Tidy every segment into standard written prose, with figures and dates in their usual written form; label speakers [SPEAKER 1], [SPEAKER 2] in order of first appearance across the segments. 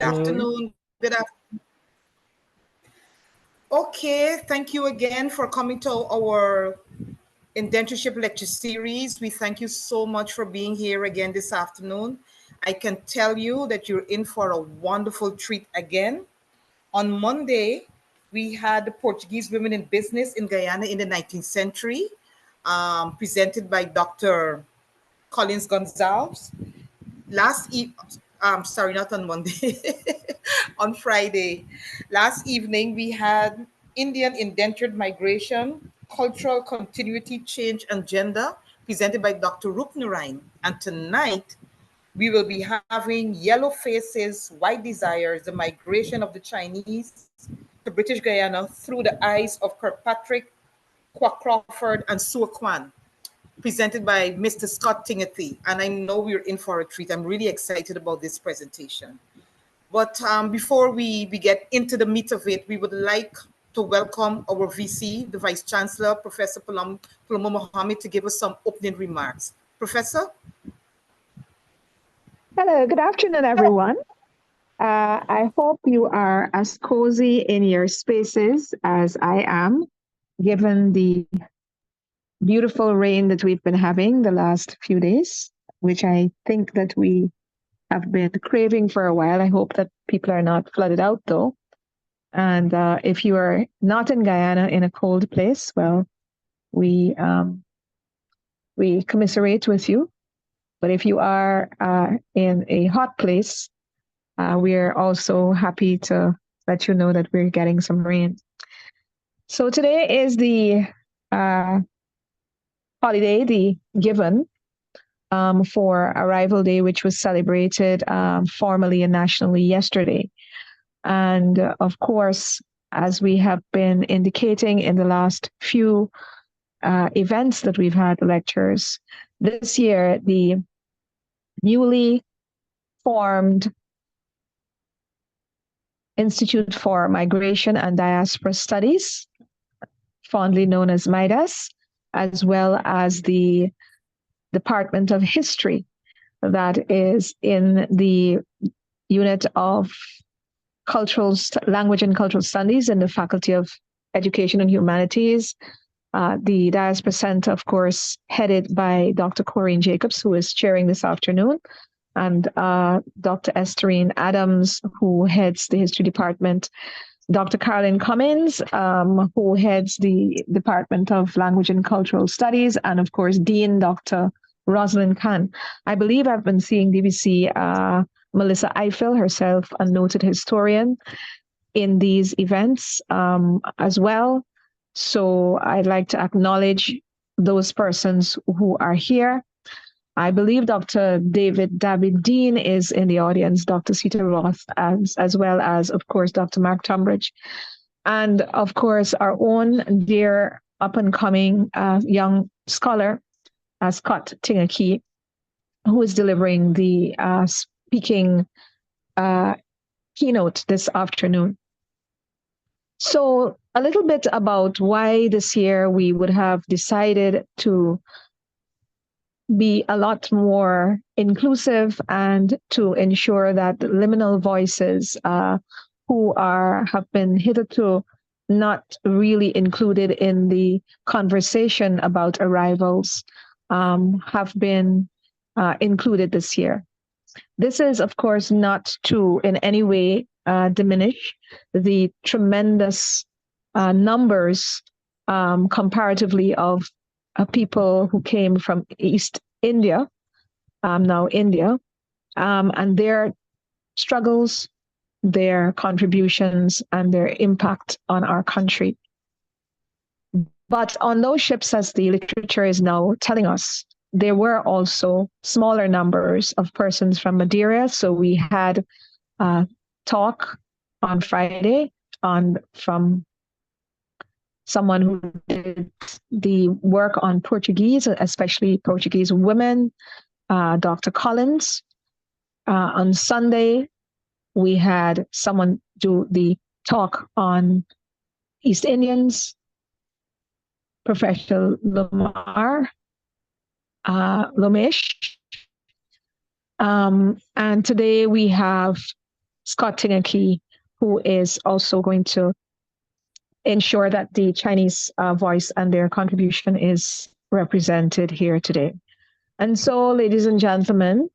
[SPEAKER 1] Hello.
[SPEAKER 2] afternoon. Good afternoon. Okay, thank you again for coming to our Indentureship lecture series. We thank you so much for being here again this afternoon. I can tell you that you're in for a wonderful treat again. On Monday, we had the Portuguese women in business in Guyana in the 19th century, presented by Dr. Collins Gonzalez. Sorry, not on Monday, on Friday. Last evening, we had Indian indentured migration, cultural continuity, change, and gender, presented by Dr. Rupnarain. And tonight, we will be having Yellow Faces, White Desires, the migration of the Chinese to British Guyana through the eyes of Kirkpatrick, Kwok-Crawford, and Sue-A-Quan, presented by Mr. Scott Ting-A-Kee. And I know we're in for a treat. I'm really excited about this presentation. But before we get into the meat of it, we would like to welcome our VC, the Vice Chancellor, Professor Paloma Mohammed, to give us some opening remarks. Professor?
[SPEAKER 1] Hello, good afternoon, everyone. I hope you are as cozy in your spaces as I am, given the beautiful rain that we've been having the last few days, which I think that we have been craving for a while. I hope that people are not flooded out, though. And if you are not in Guyana in a cold place, well, we commiserate with you. But if you are in a hot place, we're also happy to let you know that we're getting some rain. So today is the holiday, the given, for Arrival Day, which was celebrated formally and nationally yesterday. And of course, as we have been indicating in the last few events that we've had, lectures, this year, the newly formed Institute for Migration and Diaspora Studies, fondly known as MIDAS, as well as the Department of History that is in the unit of Language and Cultural Studies in the Faculty of Education and Humanities. The Diaspora Center, of course, headed by Dr. Corinne Jacobs, who is chairing this afternoon, and Dr. Estherine Adams, who heads the History Department, Dr. Carolyn Cummins, who heads the Department of Language and Cultural Studies, and of course, Dean Dr. Rosalind Khan. I believe I've been seeing DVC Melissa Eiffel, herself a noted historian, in these events as well. So I'd like to acknowledge those persons who are here. I believe Dr. David Dean is in the audience, Dr. Sita Roth, as well as, of course, Dr. Mark Tombridge. And, of course, our own dear up-and-coming young scholar, Scott Ting-A-Kee, who is delivering the speaking keynote this afternoon. So a little bit about why this year we would have decided to be a lot more inclusive and to ensure that liminal voices who have been hitherto not really included in the conversation about arrivals have been included this year. This is, of course, not to in any way diminish the tremendous numbers comparatively of people who came from East India, now India, and their struggles, their contributions, and their impact on our country. But on those ships, as the literature is now telling us, there were also smaller numbers of persons from Madeira. So we had a talk on Friday from someone who did the work on Portuguese, especially Portuguese women, Dr. Collins. On Sunday, we had someone do the talk on East Indians, Professor Lomesh. And today we have Scott Ting-A-Kee, who is also going to ensure that the Chinese voice and their contribution is represented here today. And so, ladies and gentlemen,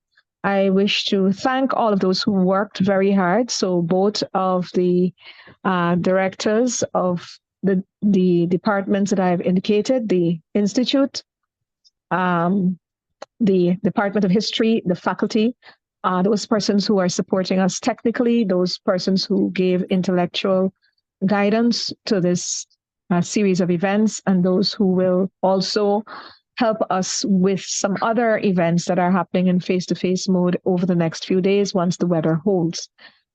[SPEAKER 1] I wish to thank all of those who worked very hard. So, both of the directors of the departments that I've indicated, the Institute, um, the Department of History, the faculty, those persons who are supporting us technically, those persons who gave intellectual guidance to this series of events, and those who will also help us with some other events that are happening in face-to-face mode over the next few days once the weather holds.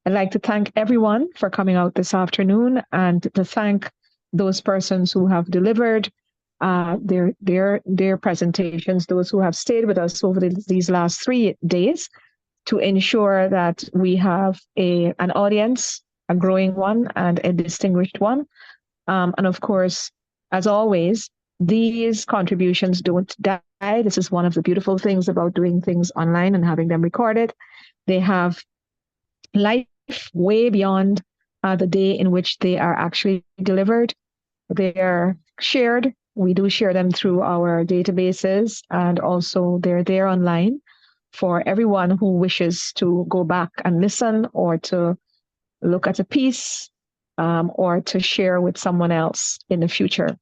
[SPEAKER 1] I'd like to thank everyone for coming out this afternoon and to thank those persons who have delivered their presentations, those who have stayed with us over these last 3 days to ensure that we have an audience, a growing one and a distinguished one. And of course, as always, these contributions don't die. This is one of the beautiful things about doing things online and having them recorded. They have life way beyond the day in which they are actually delivered. They are shared. We do share them through our databases, and also they're there online for everyone who wishes to go back and listen, or to look at a piece, or to share with someone else in the future.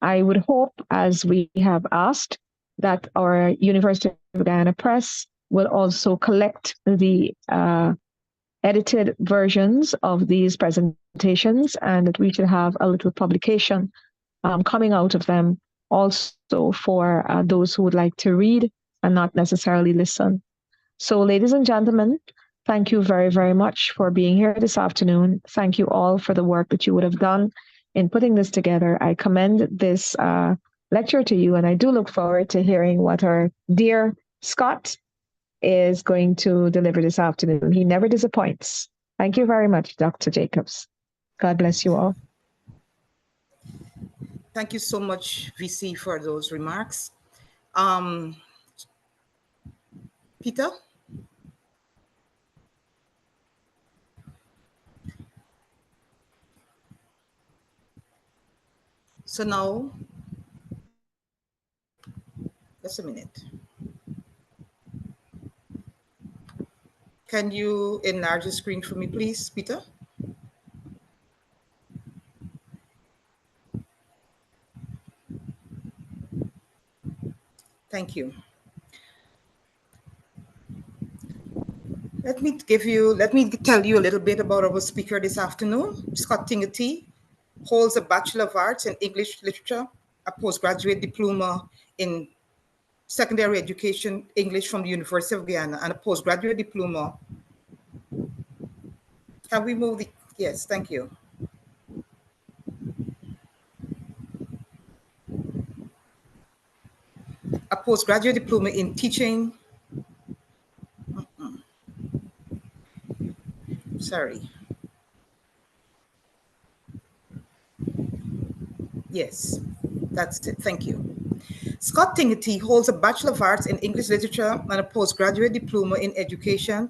[SPEAKER 1] I would hope, as we have asked, that our University of Guyana Press will also collect the edited versions of these presentations, and that we should have a little publication coming out of them also for those who would like to read and not necessarily listen. So, ladies and gentlemen, thank you very, very much for being here this afternoon. Thank you all for the work that you would have done in putting this together. I commend this lecture to you, and I do look forward to hearing what our dear Scott is going to deliver this afternoon. He never disappoints. Thank you very much, Dr. Jacobs. God bless you all.
[SPEAKER 2] Thank you so much, VC, for those remarks. Peter? So now, just a minute. Can you enlarge the screen for me, please, Peter? Thank you. Let me tell you a little bit about our speaker this afternoon. Scott Ting-A-Kee holds a Bachelor of Arts in English Literature, a postgraduate diploma in secondary education English from the University of Guyana, and a postgraduate diploma. Can we move the, yes, thank you. A postgraduate diploma in teaching. Sorry. Yes, that's it. Thank you. Scott Ting-A-Kee holds a Bachelor of Arts in English Literature and a postgraduate diploma in education,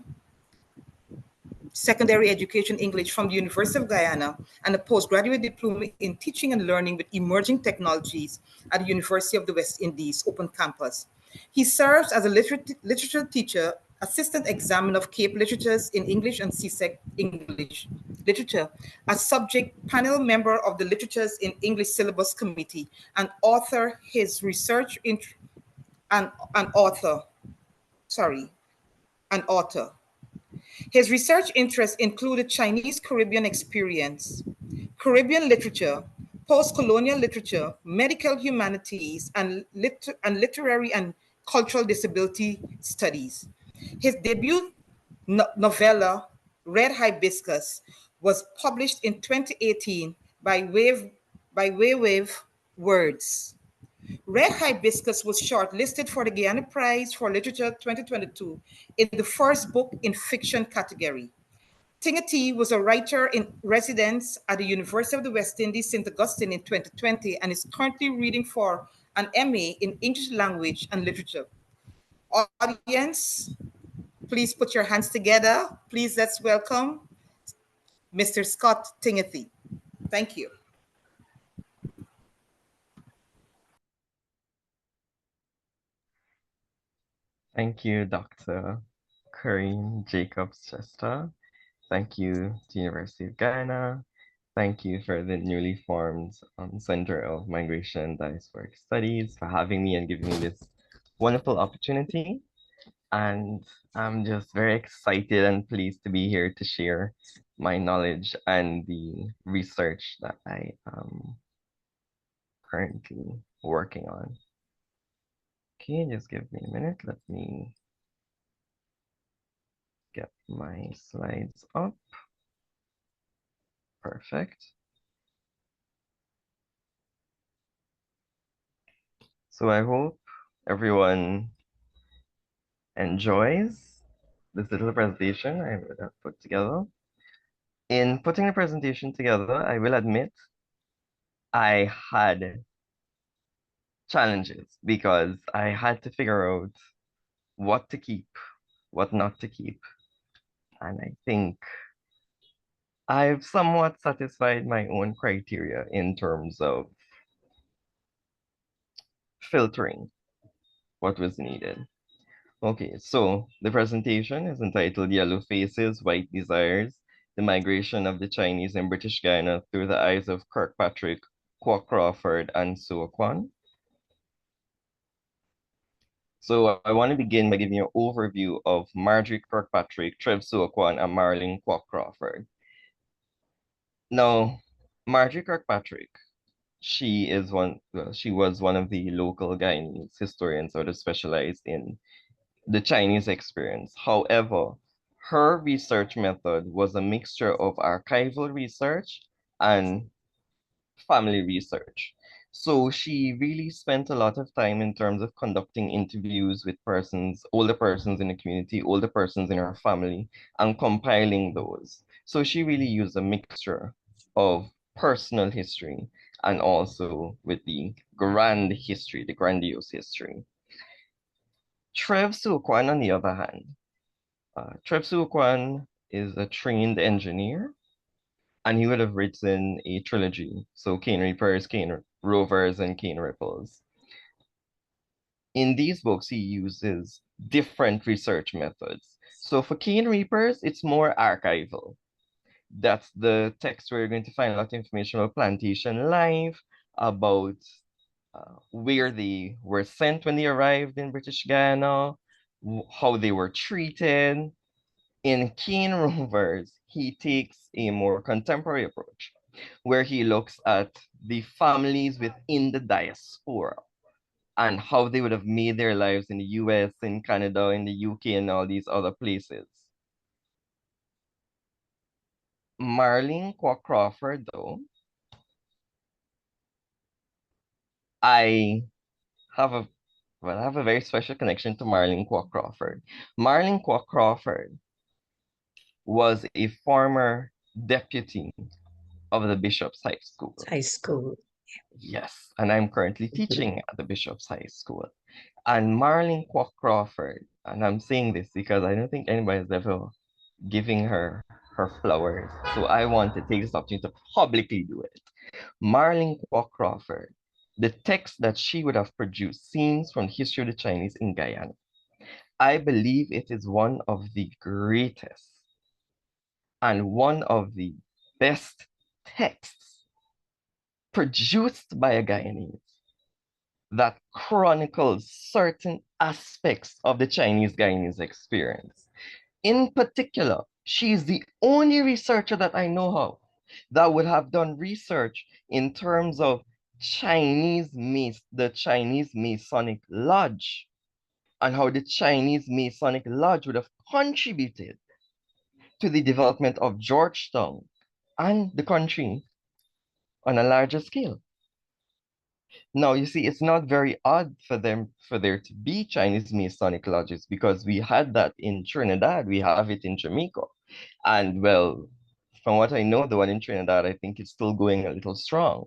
[SPEAKER 2] secondary education English from the University of Guyana, and a postgraduate diploma in teaching and learning with emerging technologies at the University of the West Indies Open Campus. He serves as a literature teacher, assistant examiner of Cape Literatures in English and CSEC English Literature, a subject panel member of the Literatures in English Syllabus Committee, and author. His research an author. His research interests included Chinese Caribbean experience, Caribbean literature, post-colonial literature, medical humanities, and literary and cultural disability studies. His debut novella, Red Hibiscus, was published in 2018 by Wave Words. Red Hibiscus was shortlisted for the Guyana Prize for Literature 2022 in the first book in fiction category. Ting-A-Kee was a writer in residence at the University of the West Indies, St. Augustine in 2020, and is currently reading for an MA in English Language and Literature. Audience, Please put your hands together. Please let's welcome Mr. Scott Ting-A-Kee. Thank you.
[SPEAKER 3] Thank you, Dr. Corinne Jacobs-Chester. Thank you to University of Guyana. Thank you for the newly formed Center of Migration and Diasporic Studies for having me and giving me this wonderful opportunity. And I'm just very excited and pleased to be here to share my knowledge and the research that I am currently working on. Okay, just give me a minute. Let me get my slides up. Perfect. So I hope everyone enjoys this little presentation I would have put together. In putting the presentation together, I will admit I had challenges because I had to figure out what to keep, what not to keep. And I think I've somewhat satisfied my own criteria in terms of filtering what was needed. Okay, so the presentation is entitled Yellow Faces, White Desires, the Migration of the Chinese in British Guiana through the eyes of Kirkpatrick, Kwok-Crawford, and Sue-A-Quan. So I want to begin by giving you an overview of Marjorie Kirkpatrick, Trev Sue-A-Quan, and Marlene Kwok-Crawford. Now, Marjorie Kirkpatrick, she was one of the local Guyanese historians that specialized in the Chinese experience. However, her research method was a mixture of archival research and family research. So she really spent a lot of time in terms of conducting interviews with persons, older persons in the community, older persons in her family, and compiling those. So she really used a mixture of personal history and also with the grand history, the grandiose history. Trev Sue-A-Quan, on the other hand, Trev Sue-A-Quan is a trained engineer, and he would have written a trilogy. So Cane Reapers, Cane Rovers, and Cane Ripples. In these books, he uses different research methods. So for Cane Reapers, it's more archival. That's the text where you're going to find a lot of information about plantation life, about where they were sent when they arrived in British Guiana, how they were treated. In Cane Rovers, he takes a more contemporary approach, where he looks at the families within the diaspora and how they would have made their lives in the US, in Canada, in the UK, and all these other places. Marlene Kwok-Crawford, though, I have a I have a very special connection to Marlene Kwok-Crawford. Marlene Kwok-Crawford was a former deputy of the Bishop's High School.
[SPEAKER 4] High school.
[SPEAKER 3] Yes, and I'm currently teaching at the Bishop's High School. And Marlene Kwok-Crawford, and I'm saying this because I don't think anybody's ever giving her her flowers. So I want to take this opportunity to publicly do it. Marlene Kwok-Crawford, the text that she would have produced, Scenes from the History of the Chinese in Guyana, I believe it is one of the greatest and one of the best texts produced by a Guyanese that chronicles certain aspects of the Chinese Guyanese experience. In particular, she's the only researcher that I know of that would have done research in terms of the Chinese Masonic Lodge and how the Chinese Masonic Lodge would have contributed to the development of Georgetown and the country on a larger scale. Now, you see, it's not very odd for there to be Chinese Masonic lodges because we had that in Trinidad, we have it in Jamaica. And well, from what I know, the one in Trinidad, I think it's still going a little strong.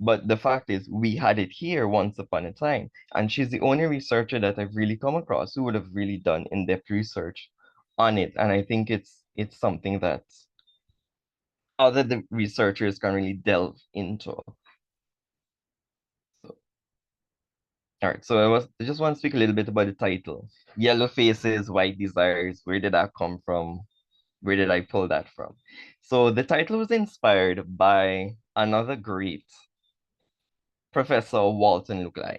[SPEAKER 3] But the fact is, we had it here once upon a time. And she's the only researcher that I've really come across who would have really done in-depth research on it. And I think it's something that other the researchers can really delve into. So, all right, so I just want to speak a little bit about the title. Yellow Faces, White Desires. Where did that come from? Where did I pull that from? So the title was inspired by another great Professor Walton Luklai.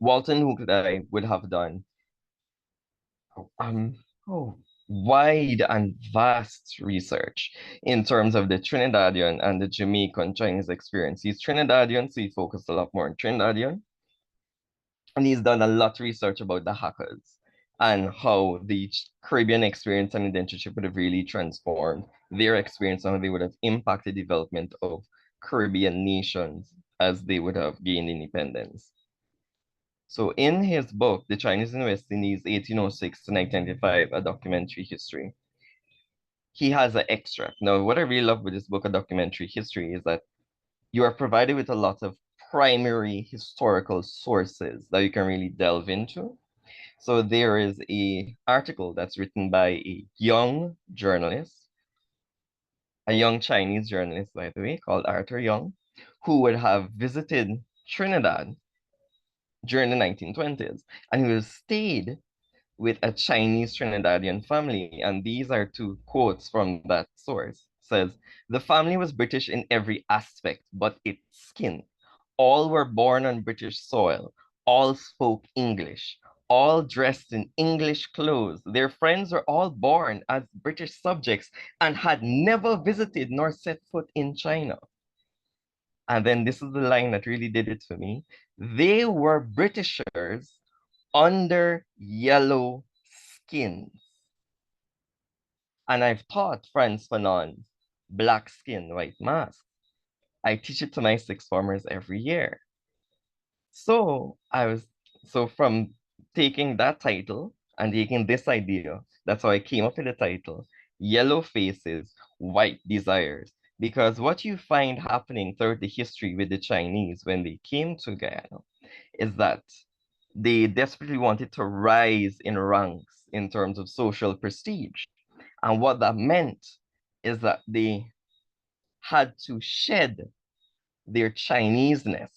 [SPEAKER 3] Walton Luklai would have done um oh, wide and vast research in terms of the Trinidadian and the Jamaican Chinese experience. He's Trinidadian, so he focused a lot more on Trinidadian. And he's done a lot of research about the hackers and how the Caribbean experience and indentureship would have really transformed their experience and how they would have impacted development of Caribbean nations as they would have gained independence. So in his book, The Chinese in the West Indies, 1806 to 1995, A Documentary History, he has an extract. Now, what I really love with this book, A Documentary History, is that you are provided with a lot of primary historical sources that you can really delve into. So there is a article that's written by a young journalist, a young Chinese journalist, by the way, called Arthur Young, who would have visited Trinidad during the 1920s. And he was stayed with a Chinese Trinidadian family. And these are two quotes from that source. It says, the family was British in every aspect but its skin. All were born on British soil. All spoke English. All dressed in English clothes. Their friends were all born as British subjects and had never visited nor set foot in China. And then this is the line that really did it for me. They were Britishers under yellow skins. And I've taught Franz Fanon's Black Skin, White Mask. I teach it to my sixth formers every year. So from taking that title and taking this idea, that's how I came up with the title, Yellow Faces, White Desires. Because what you find happening throughout the history with the Chinese when they came to Guyana is that they desperately wanted to rise in ranks in terms of social prestige. And what that meant is that they had to shed their Chineseness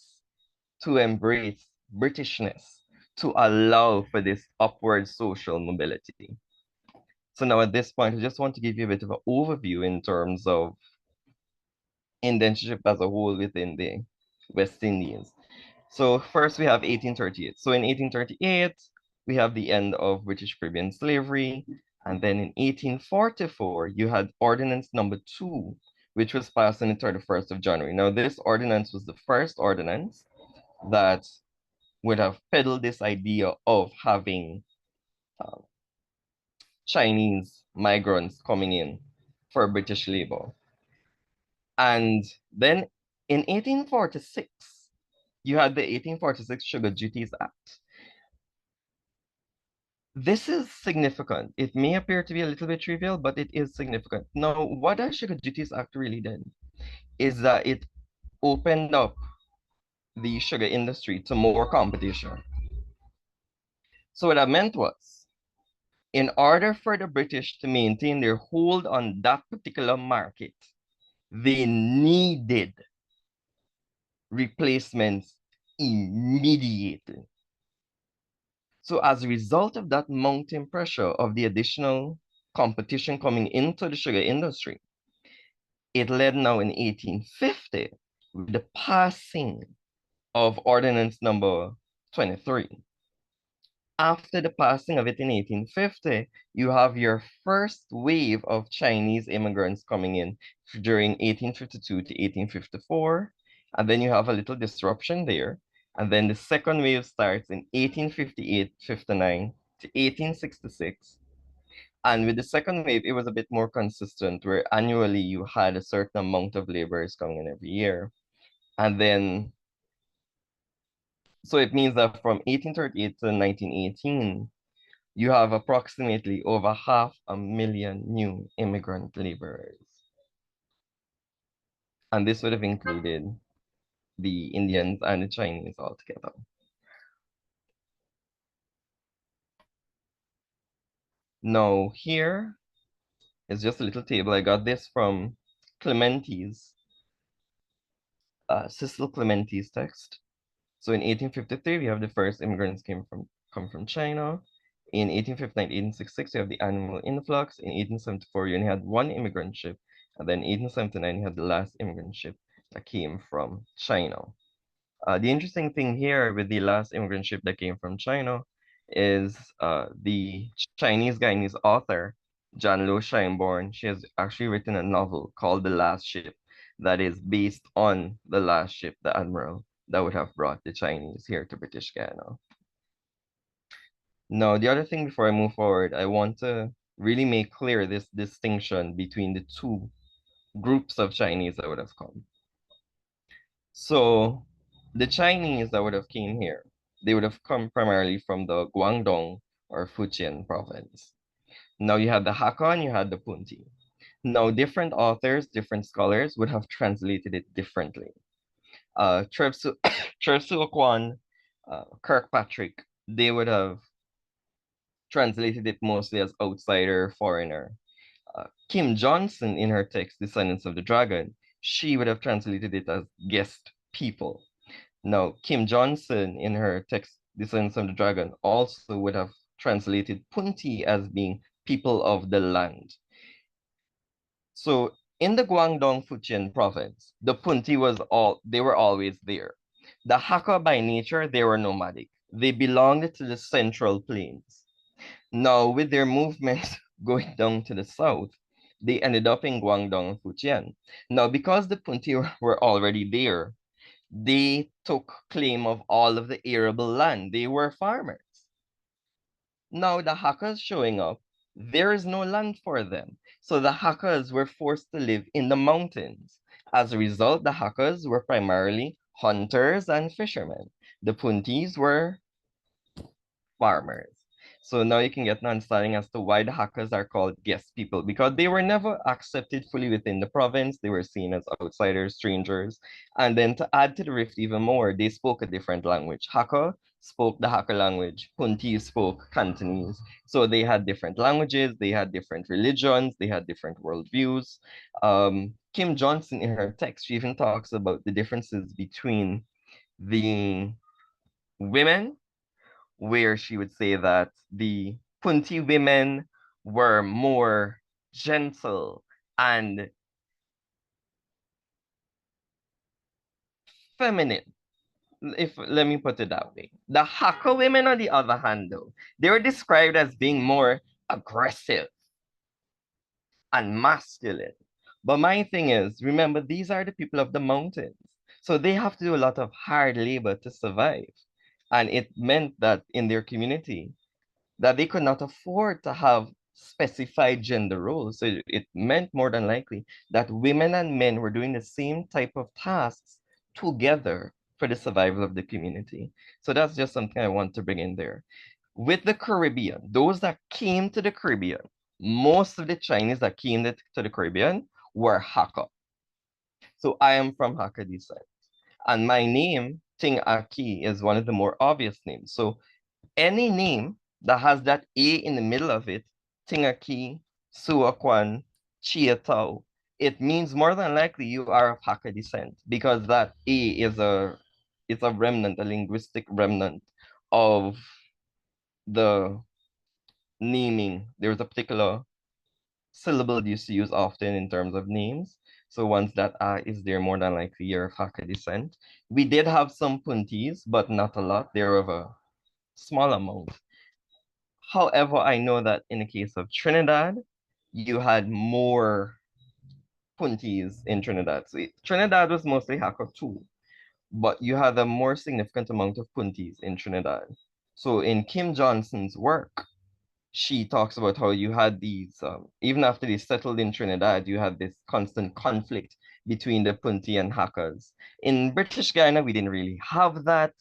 [SPEAKER 3] to embrace Britishness to allow for this upward social mobility. So now at this point, I just want to give you a bit of an overview in terms of indentureship as a whole within the West Indies. So first we have 1838. So in 1838, we have the end of British Caribbean slavery. And then in 1844, you had Ordinance Number 2, which was passed on the 31st of January. Now, this ordinance was the first ordinance that would have peddled this idea of having Chinese migrants coming in for British labor. And then in 1846, you had the 1846 Sugar Duties Act. This is significant. It may appear to be a little bit trivial, but it is significant. Now, what the Sugar Duties Act really did is that it opened up the sugar industry to more competition. So what that meant was, in order for the British to maintain their hold on that particular market, they needed replacements immediately. So as a result of that mounting pressure of the additional competition coming into the sugar industry, it led now in 1850 with the passing of Ordinance Number 23. After the passing of it in 1850, you have your first wave of Chinese immigrants coming in during 1852 to 1854. And then you have a little disruption there. And then the second wave starts in 1858-59 to 1866. And with the second wave, it was a bit more consistent, where annually you had a certain amount of laborers coming in every year. And then, so it means that from 1838 to 1918, you have approximately over 500,000 new immigrant laborers. And this would have included the Indians and the Chinese all together. Now here is just a little table. I got this from Clementi's, Cecil Clementi's text. So in 1853, we have the first immigrants come from China. In 1859, 1866, you have the annual influx. In 1874, you only had one immigrant ship. And then 1879, you had the last immigrant ship that came from China. The interesting thing here with the last immigrant ship that came from China is the Chinese Guyanese author, Jan Lo Scheinborn. She has actually written a novel called The Last Ship that is based on the last ship, the Admiral, that would have brought the Chinese here to British Guiana. Now, the other thing before I move forward, I want to really make clear this distinction between the two groups of Chinese that would have come. So the Chinese that would have came here, they would have come primarily from the Guangdong or Fujian province. Now you had the Hakka and you had the Punti. Now different authors, different scholars would have translated it differently. Sue-A-Quan, Kirkpatrick, they would have translated it mostly as outsider, foreigner. Kim Johnson, in her text, Descendants of the Dragon, she would have translated it as guest people. Now, Kim Johnson, in her text, Descendants of the Dragon, also would have translated Punti as being people of the land. So in the Guangdong Fujian province, the Punti they were always there. The Hakka by nature, they were nomadic. They belonged to the central plains. Now, with their movement going down to the south, they ended up in Guangdong and Fujian. Now, because the Punti were already there, they took claim of all of the arable land. They were farmers. Now, the Hakkas showing up, there is no land for them. So the Hakkas were forced to live in the mountains. As a result, the Hakkas were primarily hunters and fishermen. The Puntis were farmers. So now you can get an understanding as to why the Hakkas are called guest people, because they were never accepted fully within the province. They were seen as outsiders, strangers. And then to add to the rift even more, they spoke a different language. Hakka spoke the Hakka language. Punti spoke Cantonese. So they had different languages, they had different religions, they had different worldviews. Kim Johnson, in her text, she even talks about the differences between the women, where she would say that the Punti women were more gentle and feminine. Let me put it that way. The Hakka women, on the other hand, though, they were described as being more aggressive and masculine. But my thing is, remember, these are the people of the mountains. So they have to do a lot of hard labor to survive. And it meant that in their community, that they could not afford to have specified gender roles. So it meant more than likely that women and men were doing the same type of tasks together for the survival of the community. So that's just something I want to bring in there. With the Caribbean, those that came to the Caribbean, most of the Chinese that came to the Caribbean were Hakka. So I am from Hakka descent. And my name, Ting-A-Kee, is one of the more obvious names. So any name that has that A in the middle of it, Ting-A-Kee, Sue-A-Quan, Chia-Tao, it means more than likely you are of Hakka descent, because that A is a remnant, a linguistic remnant of the naming. There's a particular syllable used to use often in terms of names. So once that is there, more than likely you're of Hakka descent. We did have some Puntis, but not a lot. They're of a small amount. However, I know that in the case of Trinidad, you had more Puntis in Trinidad. So Trinidad was mostly Hakka too, but you had a more significant amount of Puntis in Trinidad. So in Kim Johnson's work, she talks about how you had these, even after they settled in Trinidad, you had this constant conflict between the Punti and Hakkas. In British Guiana, we didn't really have that,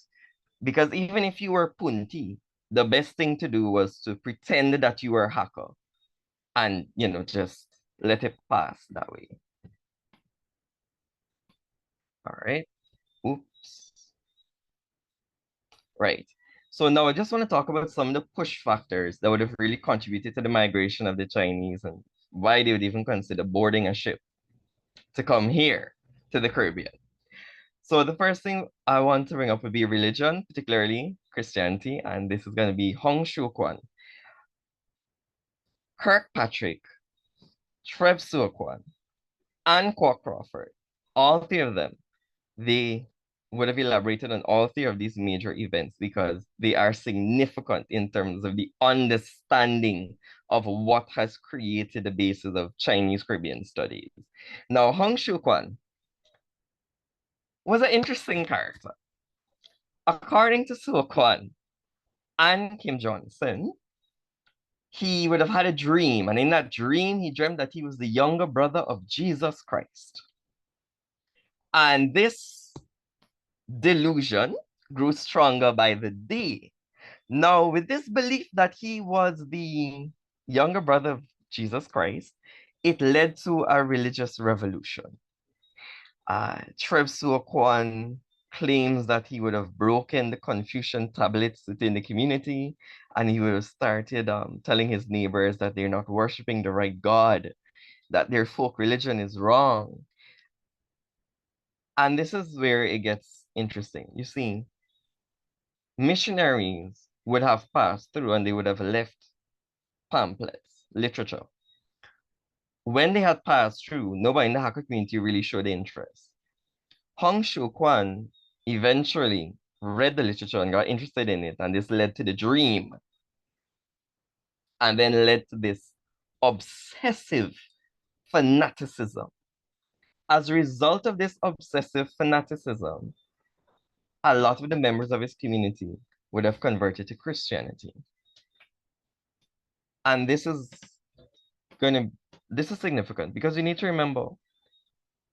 [SPEAKER 3] because even if you were Punti, the best thing to do was to pretend that you were Hakka and, just let it pass that way. All right. Oop, Right. So now I just want to talk about some of the push factors that would have really contributed to the migration of the Chinese and why they would even consider boarding a ship to come here to the Caribbean. So the first thing I want to bring up would be religion, particularly Christianity, and this is going to be Sue-A-Quan, Kirkpatrick, Sue-A-Quan, and Kwok-Crawford. All three of them, they would have elaborated on all three of these major events because they are significant in terms of the understanding of what has created the basis of Chinese Caribbean studies. Now, Sue-A-Quan was an interesting character. According to Sue-A-Quan and Kim Johnson, he would have had a dream, and in that dream, he dreamt that he was the younger brother of Jesus Christ. And this delusion grew stronger by the day. Now, with this belief that he was the younger brother of Jesus Christ, it led to a religious revolution. Sue-A-Quan claims that he would have broken the Confucian tablets within the community, and he would have started telling his neighbors that they're not worshiping the right God, that their folk religion is wrong. And this is where it gets interesting. You see, missionaries would have passed through and they would have left pamphlets, literature. When they had passed through, nobody in the Hakka community really showed interest. Sue-A-Quan eventually read the literature and got interested in it, and this led to the dream, and then led to this obsessive fanaticism. As a result of this obsessive fanaticism, a lot of the members of his community would have converted to Christianity. And this is significant because you need to remember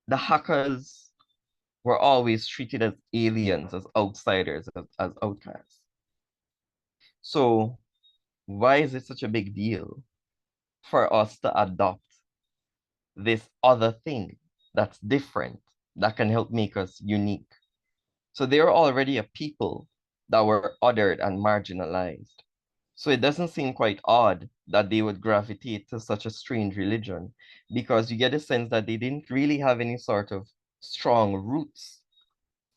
[SPEAKER 3] the Hakkas were always treated as aliens, as outsiders, as outcasts. So why is it such a big deal for us to adopt this other thing that's different, that can help make us unique? So they were already a people that were othered and marginalized. So it doesn't seem quite odd that they would gravitate to such a strange religion, because you get a sense that they didn't really have any sort of strong roots,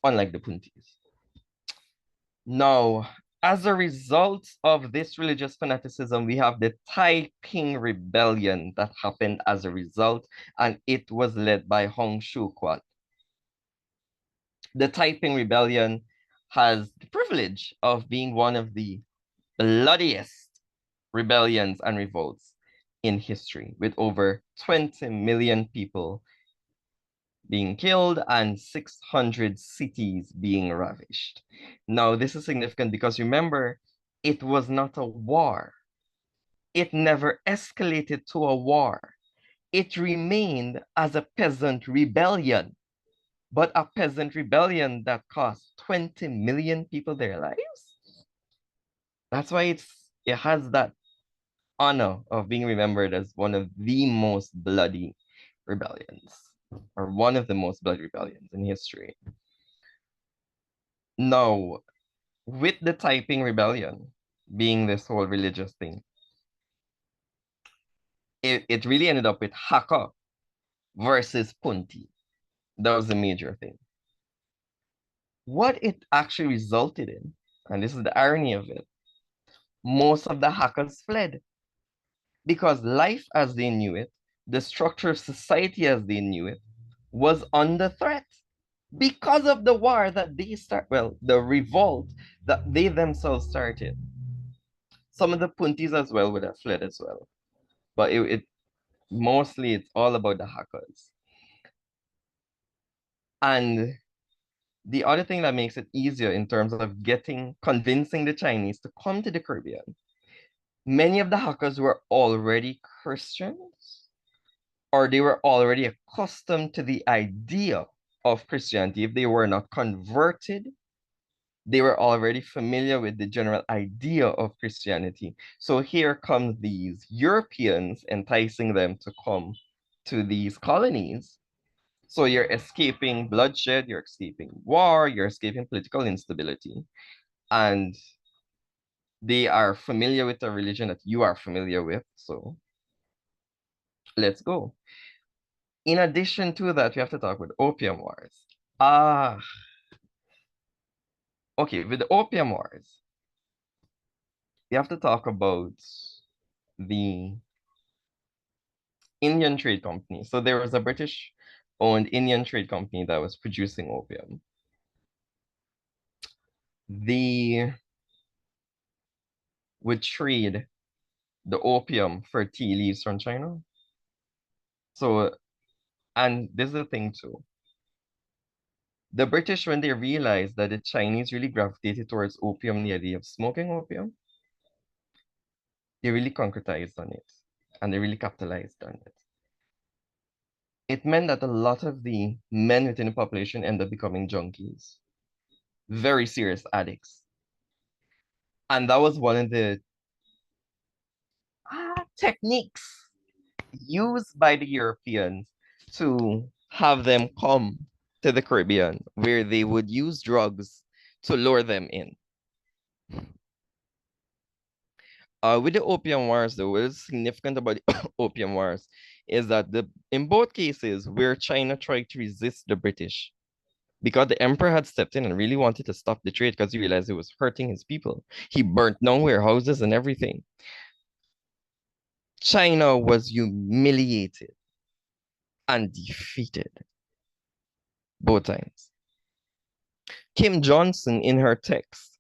[SPEAKER 3] unlike the Puntis. Now, as a result of this religious fanaticism, we have the Taiping Rebellion that happened as a result, and it was led by Sue-A-Quan. The Taiping Rebellion has the privilege of being one of the bloodiest rebellions and revolts in history, with over 20 million people being killed and 600 cities being ravished. Now, this is significant because remember, it was not a war. It never escalated to a war. It remained as a peasant rebellion, but a peasant rebellion that cost 20 million people their lives. That's why it has that honor of being remembered as one of the most bloody rebellions, or one of the most bloody rebellions in history. Now, with the Taiping Rebellion being this whole religious thing, it really ended up with Hakka versus Punti. That was the major thing. What it actually resulted in, and this is the irony of it, most of the Hakkas fled, because life as they knew it, the structure of society as they knew it, was under threat because of the war that they the revolt that they themselves started. Some of the Puntis as well would have fled as well, but mostly it's all about the Hakkas. And the other thing that makes it easier in terms of convincing the Chinese to come to the Caribbean, many of the Hakkas were already Christians, or they were already accustomed to the idea of Christianity. If they were not converted, they were already familiar with the general idea of Christianity. So here come these Europeans enticing them to come to these colonies. So you're escaping bloodshed, you're escaping war, you're escaping political instability. and they are familiar with a religion that you are familiar with. So let's go. In addition to that, we have to talk about opium wars. Okay, with the opium wars, we have to talk about the Indian Trade Company. So there was a British-owned Indian trade company that was producing opium. They would trade the opium for tea leaves from China. So, and this is the thing too. The British, when they realized that the Chinese really gravitated towards opium, the idea of smoking opium, they really concretized on it and they really capitalized on it. It meant that a lot of the men within the population ended up becoming junkies, very serious addicts. And that was one of the techniques used by the Europeans to have them come to the Caribbean, where they would use drugs to lure them in. With the opium wars, though, what is significant about the opium wars is that in both cases where China tried to resist the British, because the emperor had stepped in and really wanted to stop the trade because he realized it was hurting his people. He burnt down warehouses and everything. China was humiliated and defeated both times. Kim Johnson, in her text,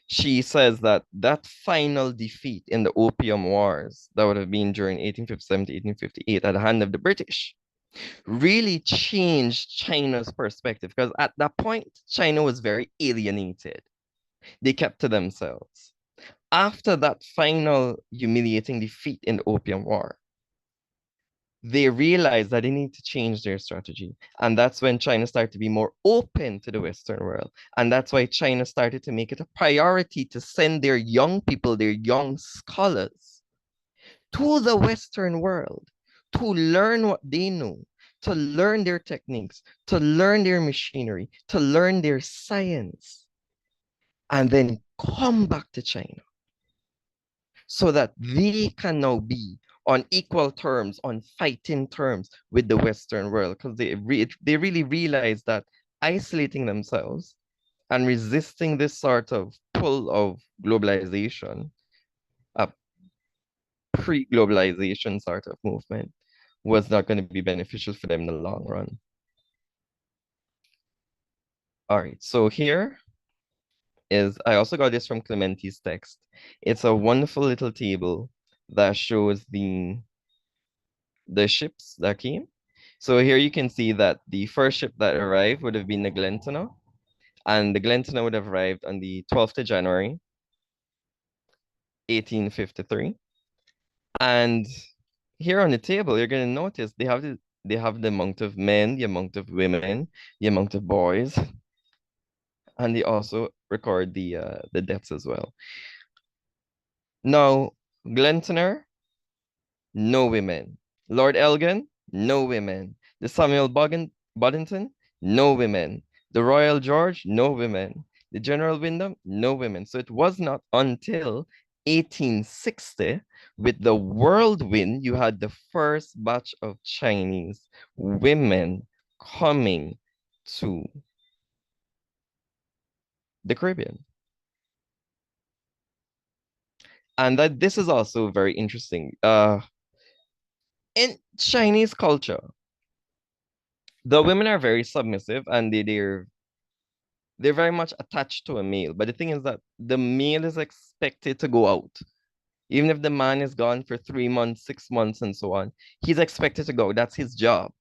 [SPEAKER 3] she says that that final defeat in the Opium Wars, that would have been during 1857 to 1858 at the hand of the British, really changed China's perspective because at that point, China was very alienated. They kept to themselves. After that final humiliating defeat in the Opium War, they realized that they need to change their strategy. And that's when China started to be more open to the Western world. And that's why China started to make it a priority to send their young people, their young scholars, to the Western world to learn what they know, to learn their techniques, to learn their machinery, to learn their science, and then come back to China so that they can now be on equal terms, on fighting terms with the Western world, because they really realize that isolating themselves and resisting this sort of pull of globalization, a pre-globalization sort of movement, was not going to be beneficial for them in the long run. All right, so here is, I also got this from Clementi's text. It's a wonderful little table that shows the ships that came. So here you can see that the first ship that arrived would have been the Glentana, and the Glentana would have arrived on the 12th of January, 1853. And here on the table, you're going to notice they have the amount of men, the amount of women, the amount of boys, and they also record the deaths as well. Now, Glentana, no women. Lord Elgin, no women. The Samuel Boddington, no women. The Royal George, no women. The General Wyndham, no women. So it was not until 1860, with the Whirlwind, you had the first batch of Chinese women coming to the Caribbean. And that this is also very interesting. In Chinese culture, the women are very submissive and they're very much attached to a male. But the thing is that the male is expected to go out. Even if the man is gone for 3 months, 6 months, and so on, he's expected to go. That's his job.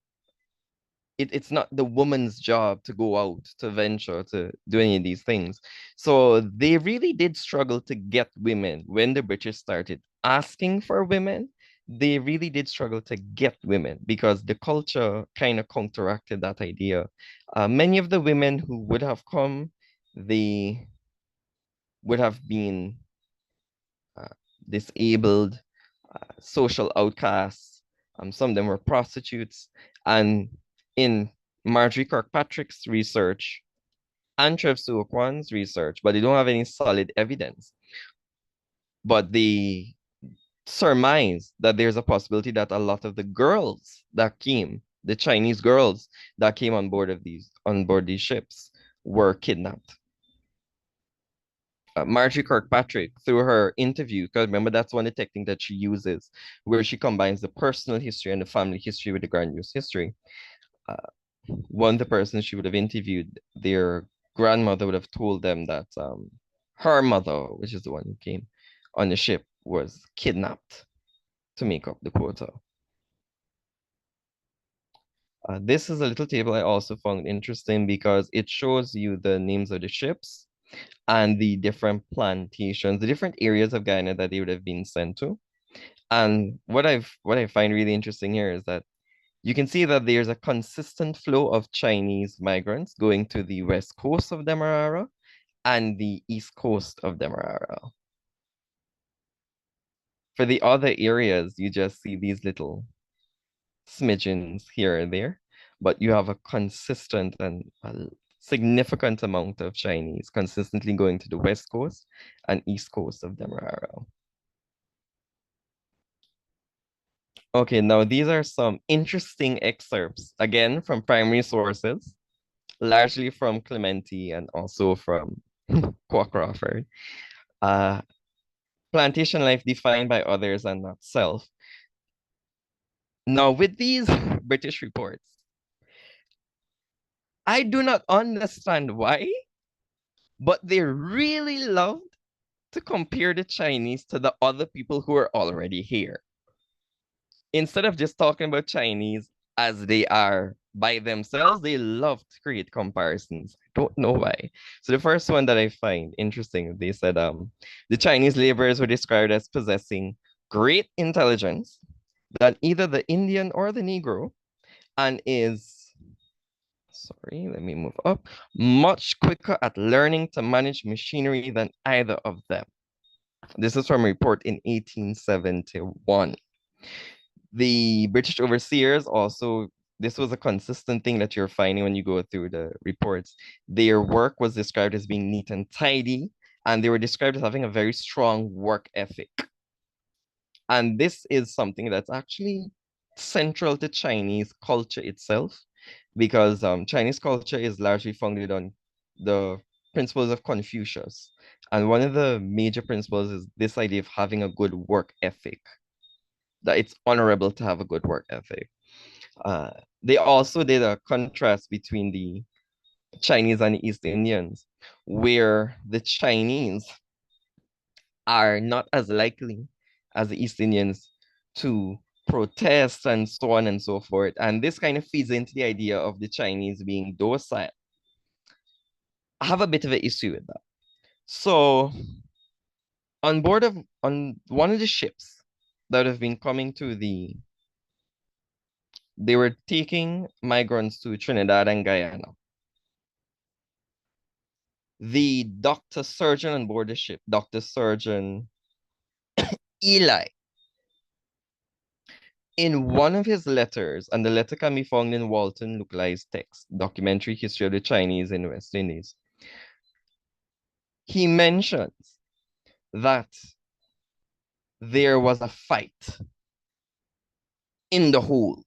[SPEAKER 3] It's not the woman's job to go out, to venture, to do any of these things. So they really did struggle to get women. When the British started asking for women, they really did struggle to get women because the culture kind of counteracted that idea. Many of the women who would have come, they would have been disabled, social outcasts. Some of them were prostitutes. And in Marjorie Kirkpatrick's research, and Trev Sue-A-Quan's research, but they don't have any solid evidence. But they surmise that there's a possibility that a lot of the girls that came, the Chinese girls that came on board these ships, were kidnapped. Marjorie Kirkpatrick, through her interview, because remember that's one of the techniques that she uses, where she combines the personal history and the family history with the grandiose history. One of the persons she would have interviewed, their grandmother would have told them that her mother, which is the one who came on the ship, was kidnapped to make up the quota. This is a little table I also found interesting because it shows you the names of the ships and the different plantations, the different areas of Guyana that they would have been sent to. And what I find really interesting here is that you can see that there's a consistent flow of Chinese migrants going to the west coast of Demerara and the east coast of Demerara. For the other areas, you just see these little smidgens here and there, but you have a consistent and a significant amount of Chinese consistently going to the west coast and east coast of Demerara. Okay, now these are some interesting excerpts, again, from primary sources, largely from Clementi and also from Kwok-Crawford. Plantation life defined by others and not self. Now, with these British reports, I do not understand why, but they really loved to compare the Chinese to the other people who are already here. Instead of just talking about Chinese as they are by themselves, they love to create comparisons. I don't know why. So the first one that I find interesting, they said the Chinese laborers were described as possessing great intelligence than either the Indian or the Negro, and is, sorry, let me move up, much quicker at learning to manage machinery than either of them. This is from a report in 1871. The British overseers also, this was a consistent thing that you're finding when you go through the reports. Their work was described as being neat and tidy, and they were described as having a very strong work ethic. And this is something that's actually central to Chinese culture itself, because Chinese culture is largely founded on the principles of Confucius. And one of the major principles is this idea of having a good work ethic, that it's honorable to have a good work ethic. They also did a contrast between the Chinese and the East Indians, where the Chinese are not as likely as the East Indians to protest and so on and so forth. And this kind of feeds into the idea of the Chinese being docile. I have a bit of an issue with that. So on one of the ships that have been coming to they were taking migrants to Trinidad and Guyana. The doctor surgeon on board the ship, Dr. Surgeon Eli, in one of his letters, and the letter can be found in Walton Luklay's text, Documentary History of the Chinese in the West Indies, he mentions that there was a fight in the hold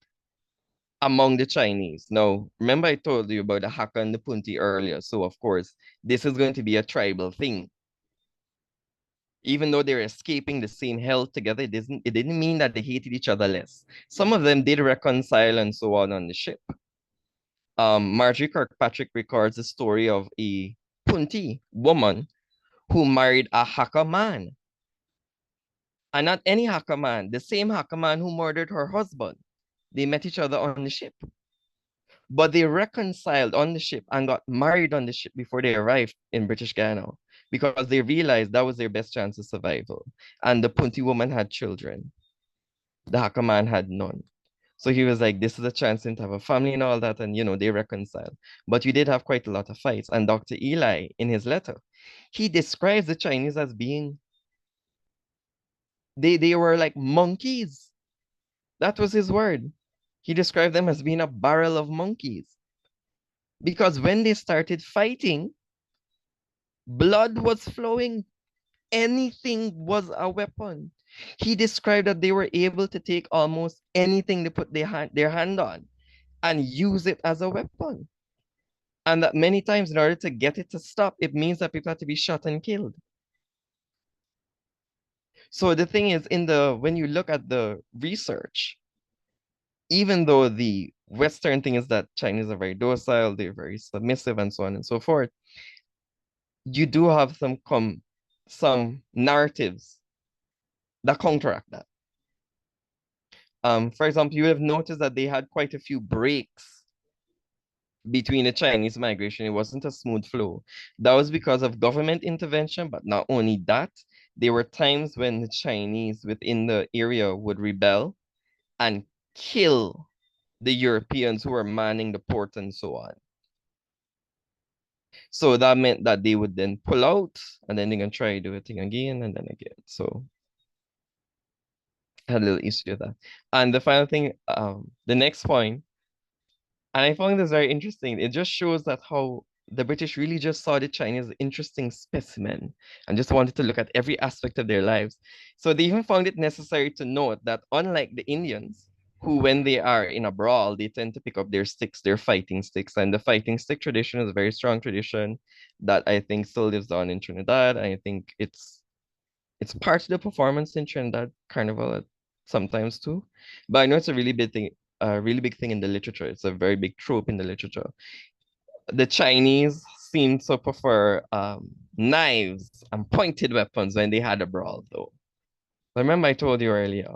[SPEAKER 3] among the Chinese. Now, remember I told you about the Hakka and the Punti earlier, so of course, this is going to be a tribal thing. Even though they're escaping the same hell together, it didn't mean that they hated each other less. Some of them did reconcile and so on the ship. Marjorie Kirkpatrick records the story of a Punti woman who married a Hakka man. And not any Hakka man, the same Hakka man who murdered her husband. They met each other on the ship. But they reconciled on the ship and got married on the ship before they arrived in British Guiana, because they realized that was their best chance of survival. And the Punti woman had children. The Hakka man had none. So he was like, this is a chance to have a family and all that. And, they reconciled. But we did have quite a lot of fights. And Dr. Eli, in his letter, he describes the Chinese as being, they were like monkeys. That was his word. He described them as being a barrel of monkeys. Because when they started fighting, Blood was flowing. Anything was a weapon. He described that they were able to take almost anything they put their hand on and use it as a weapon. And that many times, in order to get it to stop, it means that people had to be shot and killed. So the thing is, when you look at the research, even though the Western thing is that Chinese are very docile, they're very submissive, and so on and so forth, you do have some narratives that counteract that. For example, you would have noticed that they had quite a few breaks between the Chinese migration. It wasn't a smooth flow. That was because of government intervention, but not only that, there were times when the Chinese within the area would rebel and kill the Europeans who were manning the port and so on. So that meant that they would then pull out and then they're gonna try to do a thing again and then again. So I had a little issue with that. And the final thing, the next point, and I found this very interesting. It just shows that how the British really just saw the Chinese as an interesting specimen and just wanted to look at every aspect of their lives. So they even found it necessary to note that unlike the Indians, who when they are in a brawl, they tend to pick up their sticks, their fighting sticks. And the fighting stick tradition is a very strong tradition that I think still lives on in Trinidad. I think it's part of the performance in Trinidad Carnival sometimes too. But I know it's a really big thing in the literature. It's a very big trope in the literature. The Chinese seem to prefer knives and pointed weapons when they had a brawl, though. Remember I told you earlier,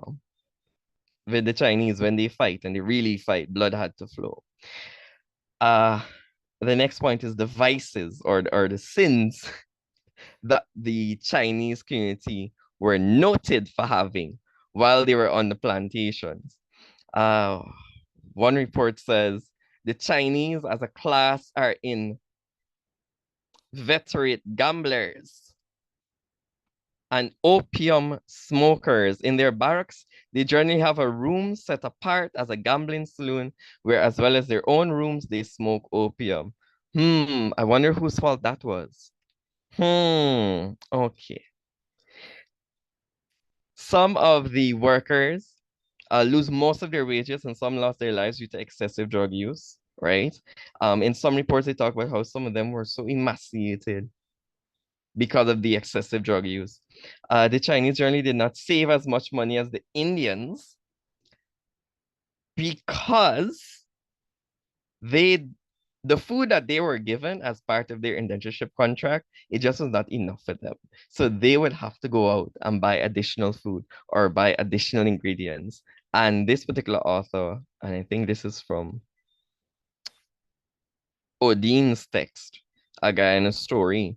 [SPEAKER 3] with the Chinese, when they fight and they really fight, blood had to flow. The next point is the vices or the sins that the Chinese community were noted for having while they were on the plantations. One report says the Chinese as a class are inveterate gamblers and opium smokers. In their barracks, they generally have a room set apart as a gambling saloon, where as well as their own rooms, they smoke opium. I wonder whose fault that was. Okay. Some of the workers lose most of their wages and some lost their lives due to excessive drug use, right? In some reports, they talk about how some of them were so emaciated because of the excessive drug use. The Chinese generally did not save as much money as the Indians because the food that they were given as part of their indentureship contract, it just was not enough for them. So they would have to go out and buy additional food or buy additional ingredients. And this particular author, and I think this is from Odine's text, A Guyana Story,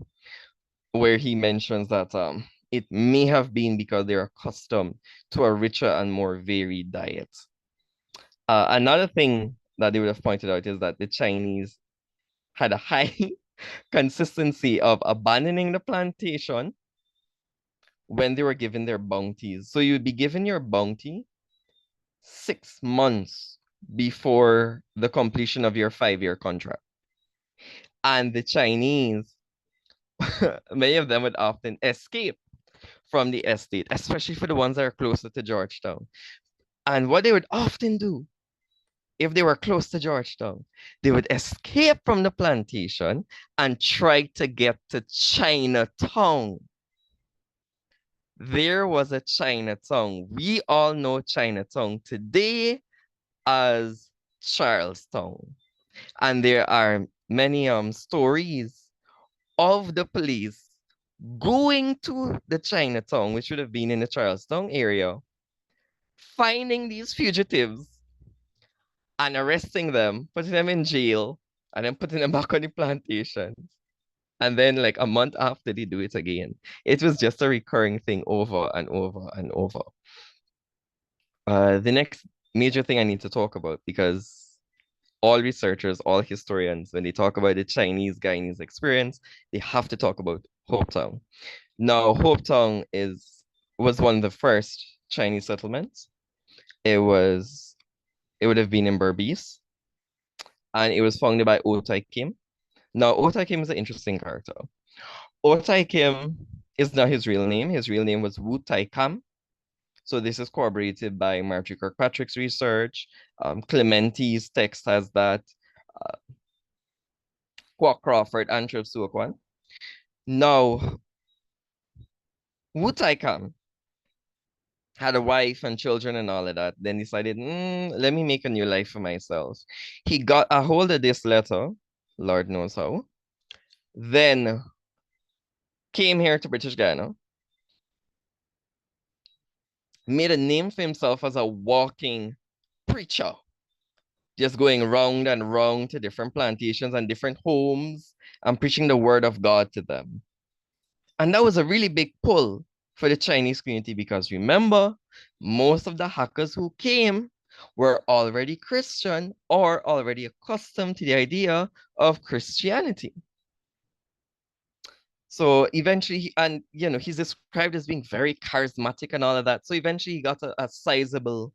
[SPEAKER 3] where he mentions that it may have been because they're accustomed to a richer and more varied diet. Another thing that they would have pointed out is that the Chinese had a high consistency of abandoning the plantation when they were given their bounties. So you'd be given your bounty 6 months before the completion of your 5-year contract. And the Chinese, many of them would often escape from the estate, especially for the ones that are closer to Georgetown. And what they would often do, if they were close to Georgetown, they would escape from the plantation and try to get to Chinatown. There was a Chinatown. We all know Chinatown today as Charlestown. And there are many stories of the police going to the Chinatown, which would have been in the Charlestown area, finding these fugitives and arresting them, putting them in jail, and then putting them back on the plantations. And then like a month after they do it again. It was just a recurring thing over and over and over. The next major thing I need to talk about, because all researchers, all historians, when they talk about the Chinese Guyanese experience, they have to talk about Hopetown. Now, Hopetown was one of the first Chinese settlements. It would have been in Berbice, and it was founded by O Tai Kim. Now, O Tai Kim is an interesting character. Otai Kim is not his real name. His real name was Wu Tai Kam. So this is corroborated by Marjorie Kirkpatrick's research. Clementi's text has that. Kwok-Crawford and Sue-A-Quan. Now, Wu Tai Kam had a wife and children and all of that. Then decided, let me make a new life for myself. He got a hold of this letter, Lord knows how. Then came here to British Guyana, made a name for himself as a walking preacher, just going round and round to different plantations and different homes and preaching the word of God to them. And that was a really big pull for the Chinese community because remember, most of the hackers who came were already Christian or already accustomed to the idea of Christianity. So eventually, and he's described as being very charismatic and all of that. So eventually he got a sizable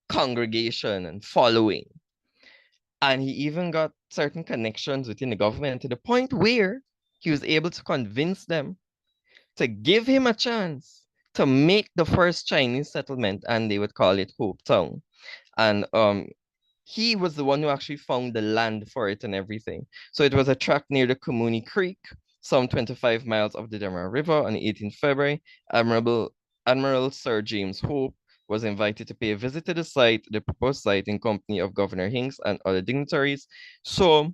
[SPEAKER 3] congregation and following. And he even got certain connections within the government to the point where he was able to convince them to give him a chance to make the first Chinese settlement, and they would call it Hope Town. And he was the one who actually found the land for it and everything. So it was a tract near the Kumuni Creek, some 25 miles of the Demerara River. On the 18th February, Admiral Sir James Hope was invited to pay a visit to the proposed site, in company of Governor Hinks and other dignitaries. So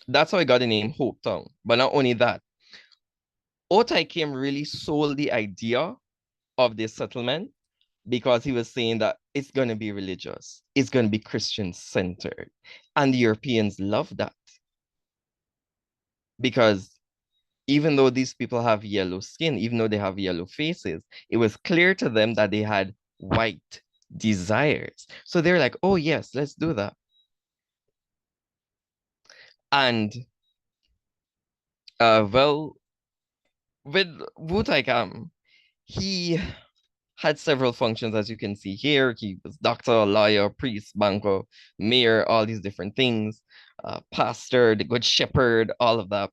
[SPEAKER 3] that's how I got the name Hope Town. But not only that, Otai Kim really sold the idea of this settlement because he was saying that it's going to be religious, it's going to be Christian centered. And the Europeans love that. Because even though these people have yellow skin, even though they have yellow faces, it was clear to them that they had white desires. So they're like, oh yes, let's do that. And well, with Wu Tai Kam, he had several functions, as you can see here. He was doctor, lawyer, priest, banker, mayor, all these different things, pastor, the good shepherd, all of that.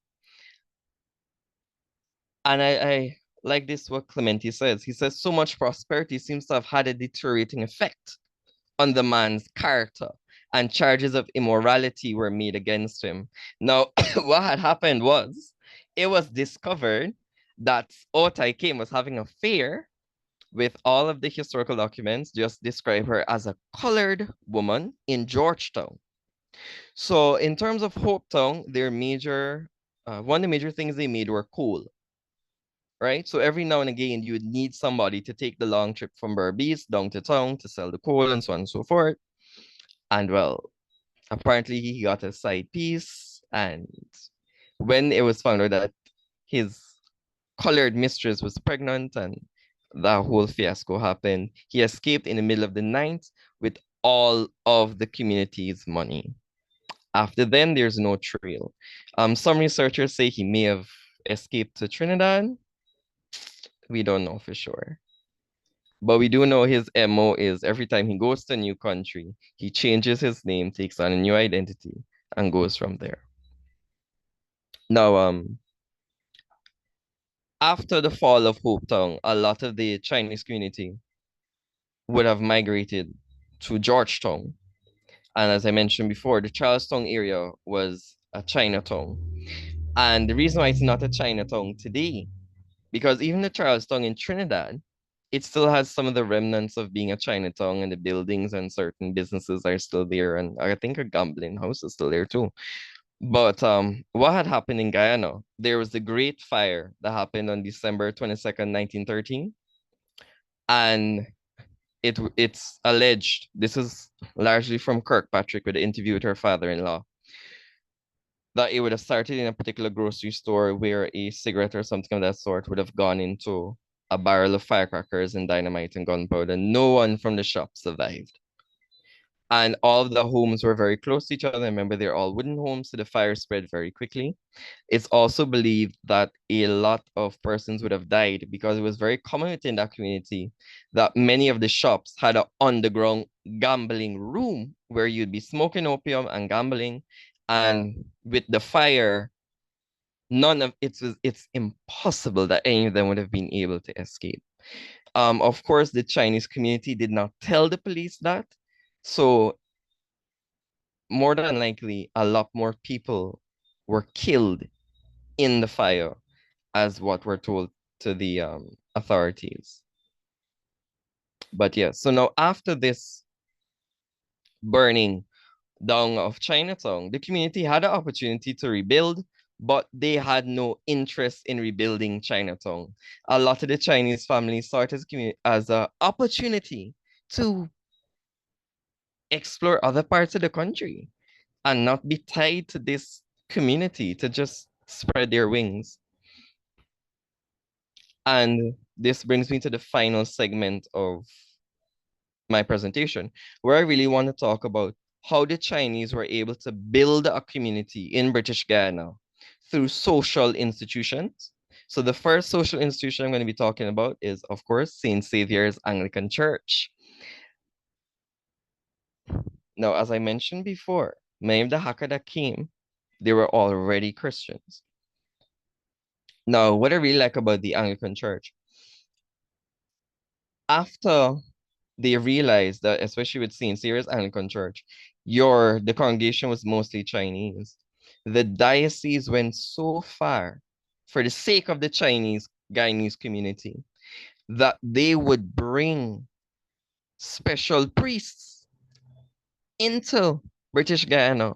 [SPEAKER 3] And I like this, what Clementi says. He says, so much prosperity seems to have had a deteriorating effect on the man's character, and charges of immorality were made against him. Now, what had happened was, it was discovered that Otai Kim was having an affair with all of the historical documents, just describe her as a colored woman in Georgetown. So in terms of Hope Town, their one of the major things they made were coal, right? So every now and again, you would need somebody to take the long trip from Berbice down to town to sell the coal and so on and so forth. And well, apparently he got a side piece, and when it was found out that his colored mistress was pregnant and that whole fiasco happened, he escaped in the middle of the night with all of the community's money. After then, there's no trail. Some researchers say he may have escaped to Trinidad. We don't know for sure. But we do know his MO is every time he goes to a new country, he changes his name, takes on a new identity, and goes from there. Now, after the fall of Hope Town, a lot of the Chinese community would have migrated to Georgetown. And as I mentioned before, the Charlestown area was a Chinatown. And the reason why it's not a Chinatown today, because even the Charlestown in Trinidad, it still has some of the remnants of being a Chinatown, and the buildings and certain businesses are still there. And I think a gambling house is still there too. But what had happened in Guyana, there was the Great Fire that happened on December 22nd, 1913. And it's alleged, this is largely from Kirkpatrick with the interview with her father-in-law, that it would have started in a particular grocery store where a cigarette or something of that sort would have gone into a barrel of firecrackers and dynamite and gunpowder. No one from the shop survived. And all of the homes were very close to each other. Remember, they're all wooden homes, so the fire spread very quickly. It's also believed that a lot of persons would have died because it was very common within that community that many of the shops had an underground gambling room where you'd be smoking opium and gambling. And with the fire, it's impossible that any of them would have been able to escape. Of course, the Chinese community did not tell the police that. So more than likely, a lot more people were killed in the fire as what we're told to the authorities. But yeah, so now after this burning down of Chinatown, the community had the opportunity to rebuild, but they had no interest in rebuilding Chinatown. A lot of the Chinese families saw it as an opportunity to explore other parts of the country and not be tied to this community, to just spread their wings. And this brings me to the final segment of my presentation, where I really want to talk about how the Chinese were able to build a community in British Guyana through social institutions. So the first social institution I'm going to be talking about is, of course, St. Saviour's Anglican Church. Now, as I mentioned before, many of the Hakka that came, they were already Christians. Now, what I really like about the Anglican Church, after they realized that, especially with St. Saviour's Anglican Church, the congregation was mostly Chinese. The diocese went so far for the sake of the Chinese Guyanese community that they would bring special priests into British Guyana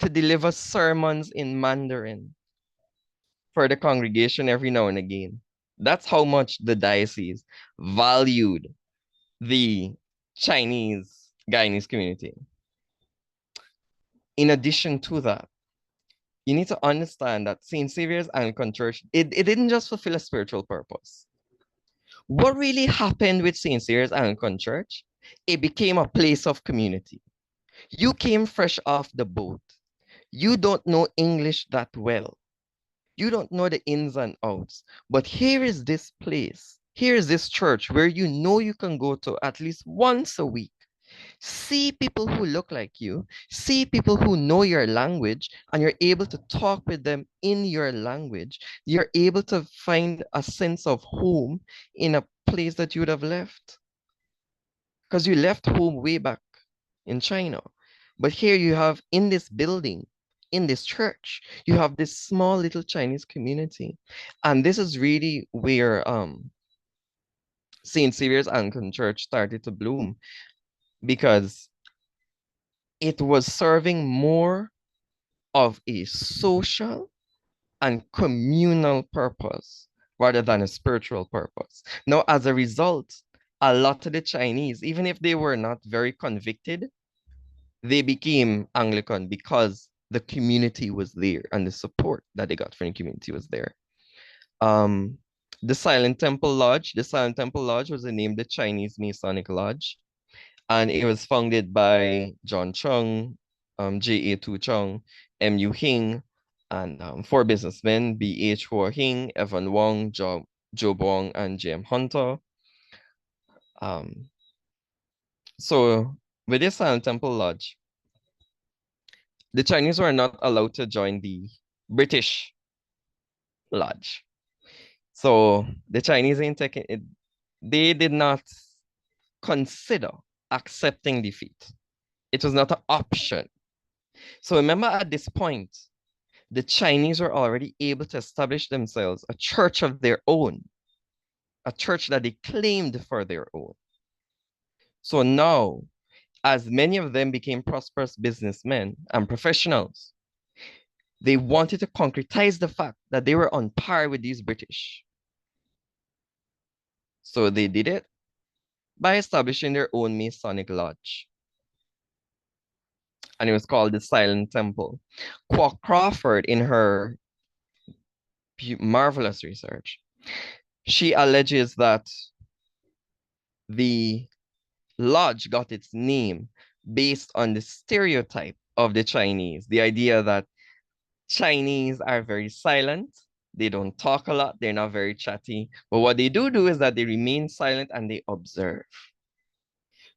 [SPEAKER 3] to deliver sermons in Mandarin for the congregation every now and again. That's how much the diocese valued the Chinese Guyanese community. In addition to that, you need to understand that St. Saviour's Anglican Church, it didn't just fulfill a spiritual purpose. What really happened with St. Saviour's Anglican Church? It became a place of community. You came fresh off the boat. You don't know English that well. You don't know the ins and outs. But here is this place. Here is this church where you know you can go to at least once a week. See people who look like you, see people who know your language, and you're able to talk with them in your language. You're able to find a sense of home in a place that you would have left. Because you left home way back in China. But here you have in this building, in this church, you have this small little Chinese community. And this is really where St. Saviour's Anglican Church started to bloom, because it was serving more of a social and communal purpose rather than a spiritual purpose. Now, as a result, a lot of the Chinese, even if they were not very convicted, they became Anglican because the community was there and the support that they got from the community was there. The Silent Temple Lodge was the name of the Chinese Masonic Lodge, and it was founded by John Chung, J.A. Tu Chung, M.U. Hing, and four businessmen, B.H. Hua Hing, Evan Wong, Joe Bong, and J.M. Hunter. So with this Silent Temple Lodge, the Chinese were not allowed to join the British Lodge. So the Chinese ain't taking it, they did not consider accepting defeat. It was not an option. So remember, at this point, the Chinese were already able to establish themselves a church of their own, a church that they claimed for their own. So now, as many of them became prosperous businessmen and professionals, they wanted to concretize the fact that they were on par with these British. So they did it by establishing their own Masonic lodge. And it was called the Silent Temple. Kwok-Crawford, in her marvelous research, she alleges that the lodge got its name based on the stereotype of the Chinese, the idea that Chinese are very silent, they don't talk a lot, they're not very chatty, but what they do is that they remain silent and they observe.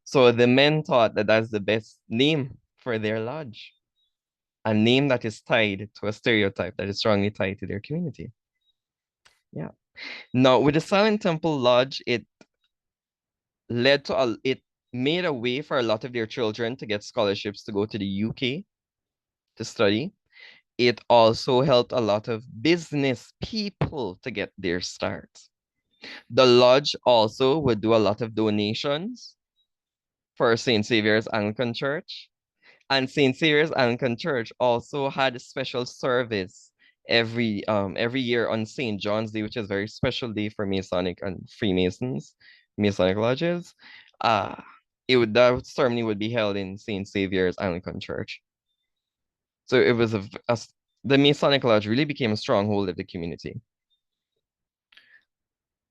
[SPEAKER 3] So the men thought that that's the best name for their lodge. a name that is tied to a stereotype that is strongly tied to their community. Yeah. Now, with the Silent Temple Lodge, it made a way for a lot of their children to get scholarships to go to the UK to study. It also helped a lot of business people to get their start. The lodge also would do a lot of donations for St. Saviour's Anglican Church. And St. Saviour's Anglican Church also had a special service every year on St. John's Day, which is a very special day for Masonic and Freemasons, Masonic lodges. Uh, that ceremony would be held in St. Saviour's Anglican Church. So it was the Masonic Lodge really became a stronghold of the community.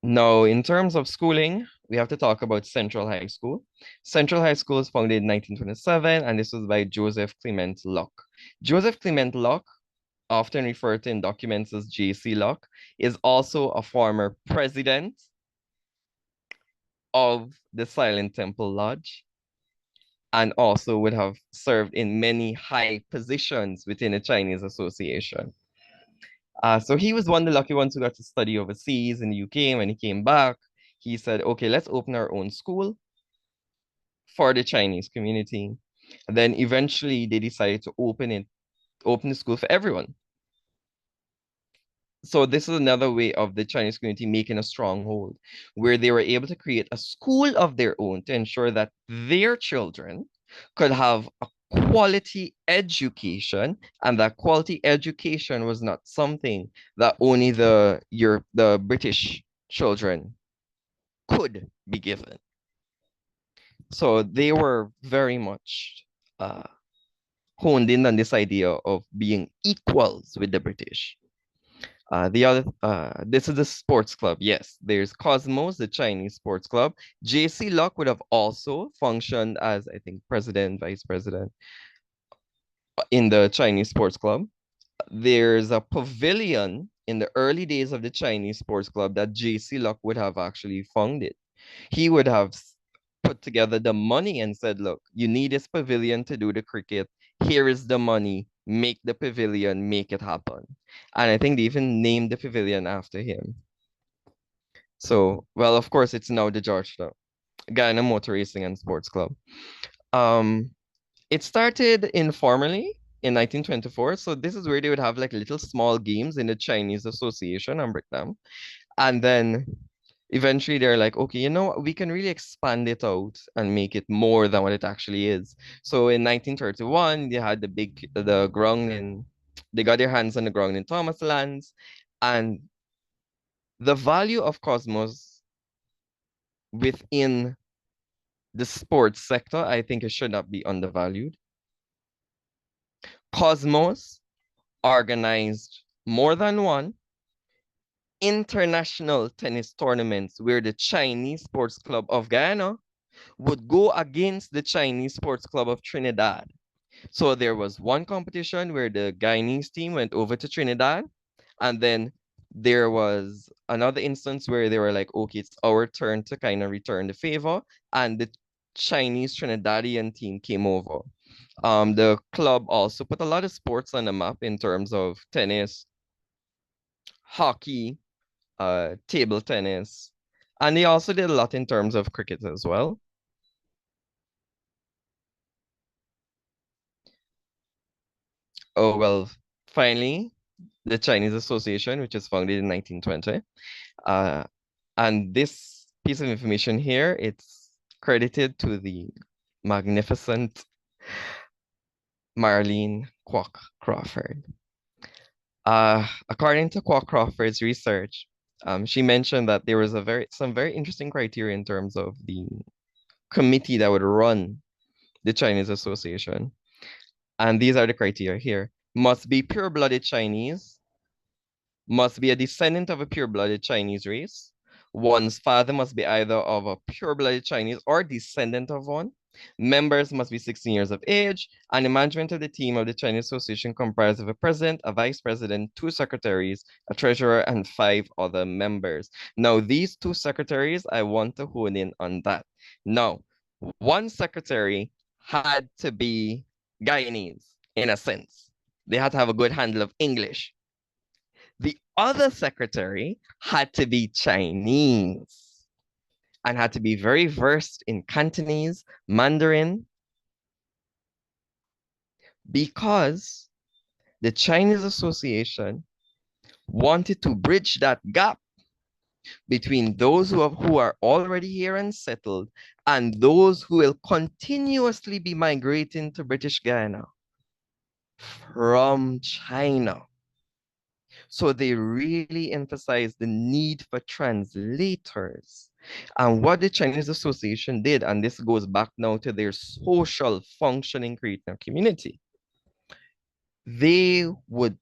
[SPEAKER 3] Now, in terms of schooling, we have to talk about Central High School. Central High School was founded in 1927, and this was by Joseph Clement Locke. Joseph Clement Locke, often referred to in documents as J.C. Locke, is also a former president of the Silent Temple Lodge, and also would have served in many high positions within the Chinese Association. So he was one of the lucky ones who got to study overseas in the UK. When he came back, he said, okay, let's open our own school for the Chinese community. And then eventually they decided to open the school for everyone. So this is another way of the Chinese community making a stronghold, where they were able to create a school of their own to ensure that their children could have a quality education, and that quality education was not something that only the British children could be given. So they were very much honed in on this idea of being equals with the British. This is the sports club. Yes, there's Cosmos, the Chinese sports club. J.C. Locke would have also functioned as, I think, president, vice president in the Chinese sports club. There's a pavilion in the early days of the Chinese sports club that J.C. Locke would have actually founded. He would have put together the money and said, look, you need this pavilion to do the cricket. Here is the money. Make the pavilion, make it happen. And I think they even named the pavilion after him. So, well, of course, it's now the Georgetown Guyana Motor Racing and Sports Club. It started informally in 1924. So this is where they would have like little small games in the Chinese Association and Bricknam. And then eventually they're like, okay, you know what? We can really expand it out and make it more than what it actually is. So in 1931, they had the ground they got their hands on the ground in Thomas lands, and the value of Cosmos within the sports sector, I think it should not be undervalued. Cosmos organized more than one international tennis tournaments where the Chinese Sports Club of Guyana would go against the Chinese Sports Club of Trinidad. So there was one competition where the Guyanese team went over to Trinidad, and then there was another instance where they were like, okay, it's our turn to kind of return the favor, and the Chinese Trinidadian team came over. The club also put a lot of sports on the map in terms of tennis, hockey, table tennis, and they also did a lot in terms of cricket as well. Oh, well, finally, the Chinese Association, which was founded in 1920. And this piece of information here, it's credited to the magnificent Marlene Kwok-Crawford. According to Kwok-Crawford's research, she mentioned that there was some very interesting criteria in terms of the committee that would run the Chinese Association. And these are the criteria here. Must be pure-blooded Chinese, must be a descendant of a pure-blooded Chinese race. One's father must be either of a pure-blooded Chinese or descendant of one. Members must be 16 years of age, and the management of the team of the Chinese Association comprised of a president, a vice president, 2 secretaries, a treasurer, and 5 other members. Now, these 2 secretaries, I want to hone in on that. Now, one secretary had to be Guyanese, in a sense. They had to have a good handle of English. The other secretary had to be Chinese and had to be very versed in Cantonese, Mandarin, because the Chinese Association wanted to bridge that gap between those who are already here and settled and those who will continuously be migrating to British Guyana from China. So they really emphasize the need for translators. And what the Chinese Association did, and this goes back now to their social functioning, creating a community, they would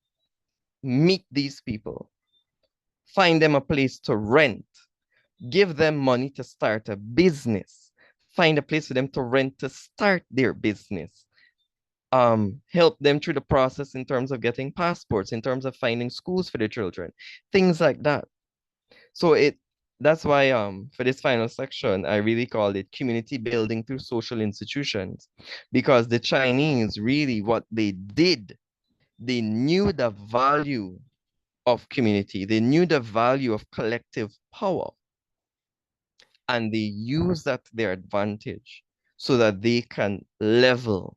[SPEAKER 3] meet these people, find them a place to rent, give them money to start a business, find a place for them to rent to start their business, help them through the process in terms of getting passports, in terms of finding schools for their children, things like that. So that's why for this final section, I really called it community building through social institutions, because the Chinese really what they did, they knew the value of community, they knew the value of collective power, and they use that to their advantage so that they can level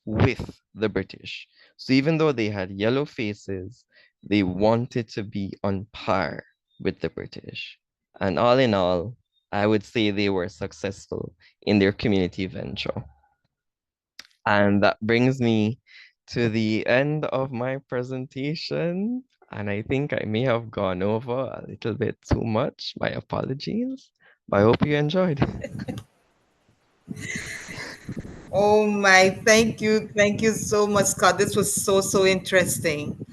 [SPEAKER 3] with the British. So even though they had yellow faces, they wanted to be on par with the British. And all in all, I would say they were successful in their community venture. And that brings me to the end of my presentation. And I think I may have gone over a little bit too much. My apologies. But I hope you enjoyed.
[SPEAKER 2] Oh my, thank you. Thank you so much, Scott. This was so interesting.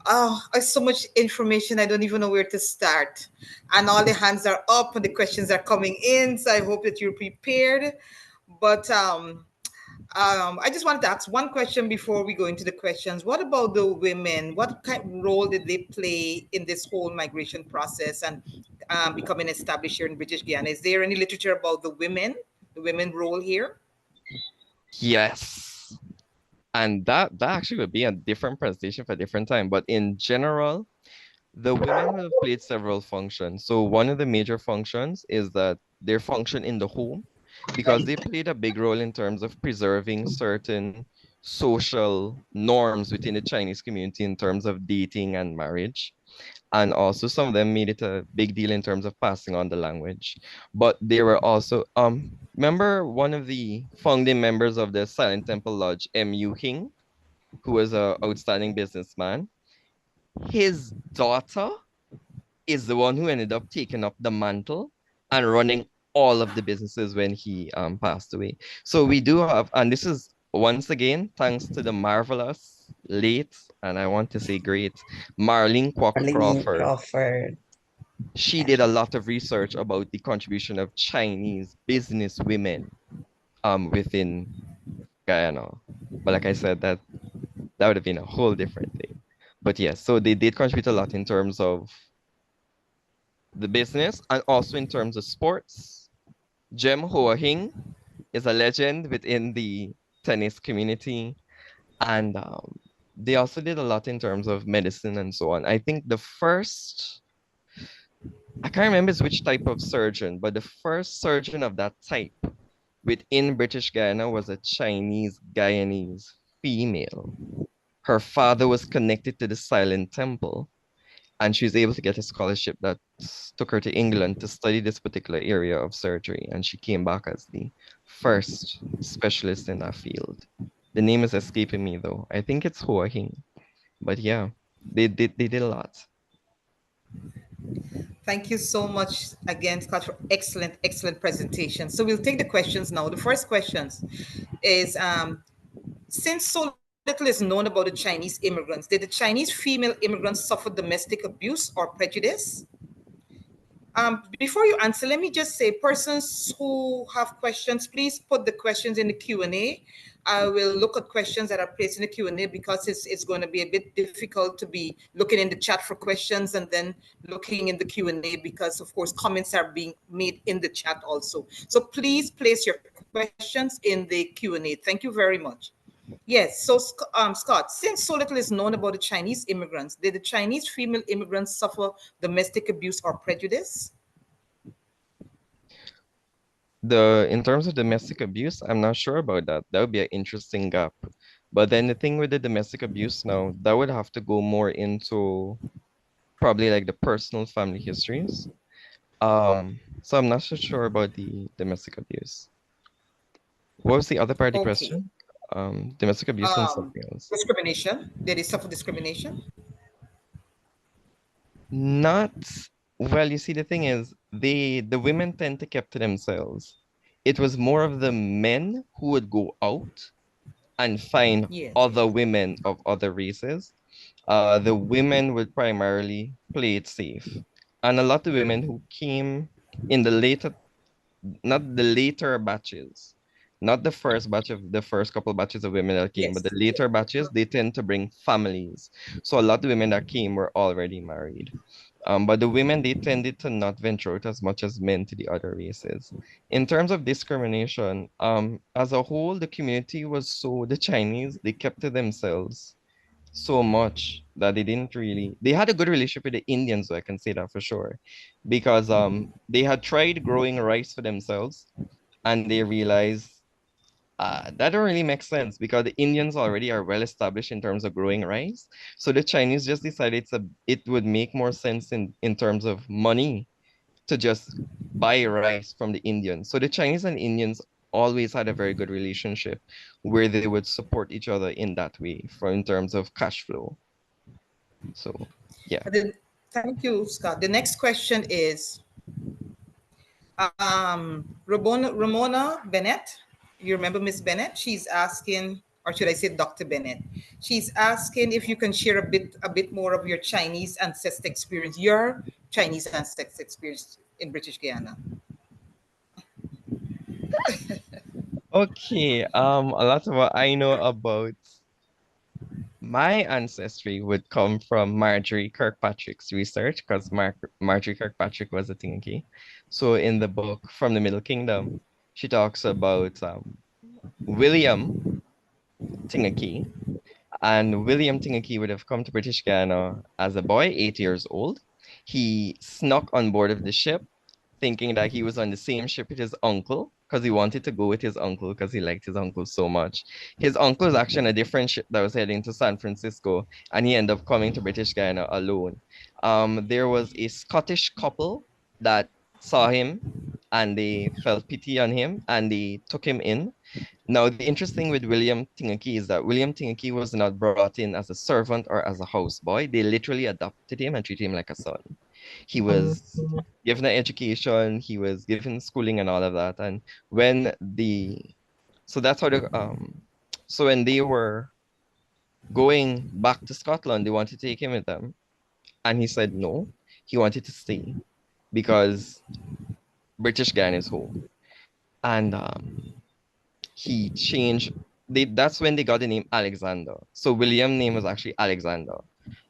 [SPEAKER 2] Oh, so much information. I don't even know where to start. And all the hands are up and the questions are coming in. So I hope that you're prepared. But I just wanted to ask one question before we go into the questions. What about the women? What kind of role did they play in this whole migration process and becoming established here in British Guiana? Is there any literature about the women role here?
[SPEAKER 3] Yes. And that actually would be a different presentation for a different time. But in general, the women have played several functions. So one of the major functions is that their function in the home, because they played a big role in terms of preserving certain social norms within the Chinese community in terms of dating and marriage. And also some of them made it a big deal in terms of passing on the language. But they were also, remember one of the founding members of the Silent Temple Lodge, M.U. Hing, who was an outstanding businessman? His daughter is the one who ended up taking up the mantle and running all of the businesses when he passed away. So we do have, and this is once again, thanks to the marvelous, late, and I want to say great, Marlene Kwok-Crawford.
[SPEAKER 4] Crawford.
[SPEAKER 3] She did a lot of research about the contribution of Chinese business women within Guyana. But like I said, that would have been a whole different thing. But yes, so they did contribute a lot in terms of the business and also in terms of sports. Jem Hoa Hing is a legend within the tennis community. And they also did a lot in terms of medicine and so on. I think the first, I can't remember which type of surgeon, but the first surgeon of that type within British Guyana was a Chinese Guyanese female. Her father was connected to the Silent Temple, and she was able to get a scholarship that took her to England to study this particular area of surgery, and she came back as the first specialist in that field. The name is escaping me though. I think it's Hoa Hing. But yeah, they did a lot.
[SPEAKER 2] Thank you so much again, Scott, for excellent presentation. So we'll take the questions now. The first questions is since so little is known about the Chinese immigrants, did the Chinese female immigrants suffer domestic abuse or prejudice? Before you answer, let me just say, persons who have questions, please put the questions in the Q&A. I will look at questions that are placed in the Q&A because it's going to be a bit difficult to be looking in the chat for questions and then looking in the Q&A because, of course, comments are being made in the chat also. So please place your questions in the Q&A. Thank you very much. Yes. So, Scott, since so little is known about the Chinese immigrants, did the Chinese female immigrants suffer domestic abuse or prejudice?
[SPEAKER 3] In terms of domestic abuse, I'm not sure about that. That would be an interesting gap. But then the thing with the domestic abuse now, that would have to go more into probably like the personal family histories. So I'm not so sure about the domestic abuse. What was the other part of the
[SPEAKER 2] Okay.
[SPEAKER 3] question? Domestic abuse and
[SPEAKER 2] Um,
[SPEAKER 3] something else.
[SPEAKER 2] Discrimination. Did they suffer discrimination?
[SPEAKER 3] Not well, you see, the thing is, the women tend to keep to themselves. It was more of the men who would go out and find
[SPEAKER 2] Yes.
[SPEAKER 3] other women of other races. The women would primarily play it safe. And a lot of women who came in the later, not the later batches, not the first batch of the first couple batches of women that came, but the
[SPEAKER 2] Yes.
[SPEAKER 3] later batches, they tend to bring families. So a lot of women that came were already married. But the women, they tended to not venture out as much as men to the other races. In terms of discrimination, as a whole, the community was so, the Chinese, they kept to themselves so much that they didn't really, they had a good relationship with the Indians, so I can say that for sure. Because they had tried growing rice for themselves and they realized that don't really make sense because the Indians already are well established in terms of growing rice. So the Chinese just decided it would make more sense in terms of money to just buy rice from the Indians. So the Chinese and Indians always had a very good relationship where they would support each other in that way for in terms of cash flow. So yeah.
[SPEAKER 2] Thank you, Scott. The next question is Ramona Bennett. You remember Miss Bennett? She's asking, or should I say Dr. Bennett? She's asking if you can share a bit more of your Chinese ancestor experience, your Chinese ancestor experience in British Guyana.
[SPEAKER 3] Okay, a lot of what I know about my ancestry would come from Marjorie Kirkpatrick's research because Marjorie Kirkpatrick was a Ting-A-Kee. So in the book From the Middle Kingdom, she talks about William Ting-A-Kee, and William Ting-A-Kee would have come to British Guiana as a boy, 8 years old. He snuck on board of the ship thinking that he was on the same ship with his uncle because he wanted to go with his uncle because he liked his uncle so much. His uncle was actually on a different ship that was heading to San Francisco, and he ended up coming to British Guiana alone. There was a Scottish couple that saw him and they felt pity on him and they took him in. Now, the interesting with William Ting-A-Kee is that William Ting-A-Kee was not brought in as a servant or as a houseboy. They literally adopted him and treated him like a son. He was given an education, he was given schooling and all of that. And when the so that's how so when they were going back to Scotland, they wanted to take him with them. And he said no, he wanted to stay because British Guiana is home. And he changed that's when they got the name Alexander. So William's name was actually Alexander.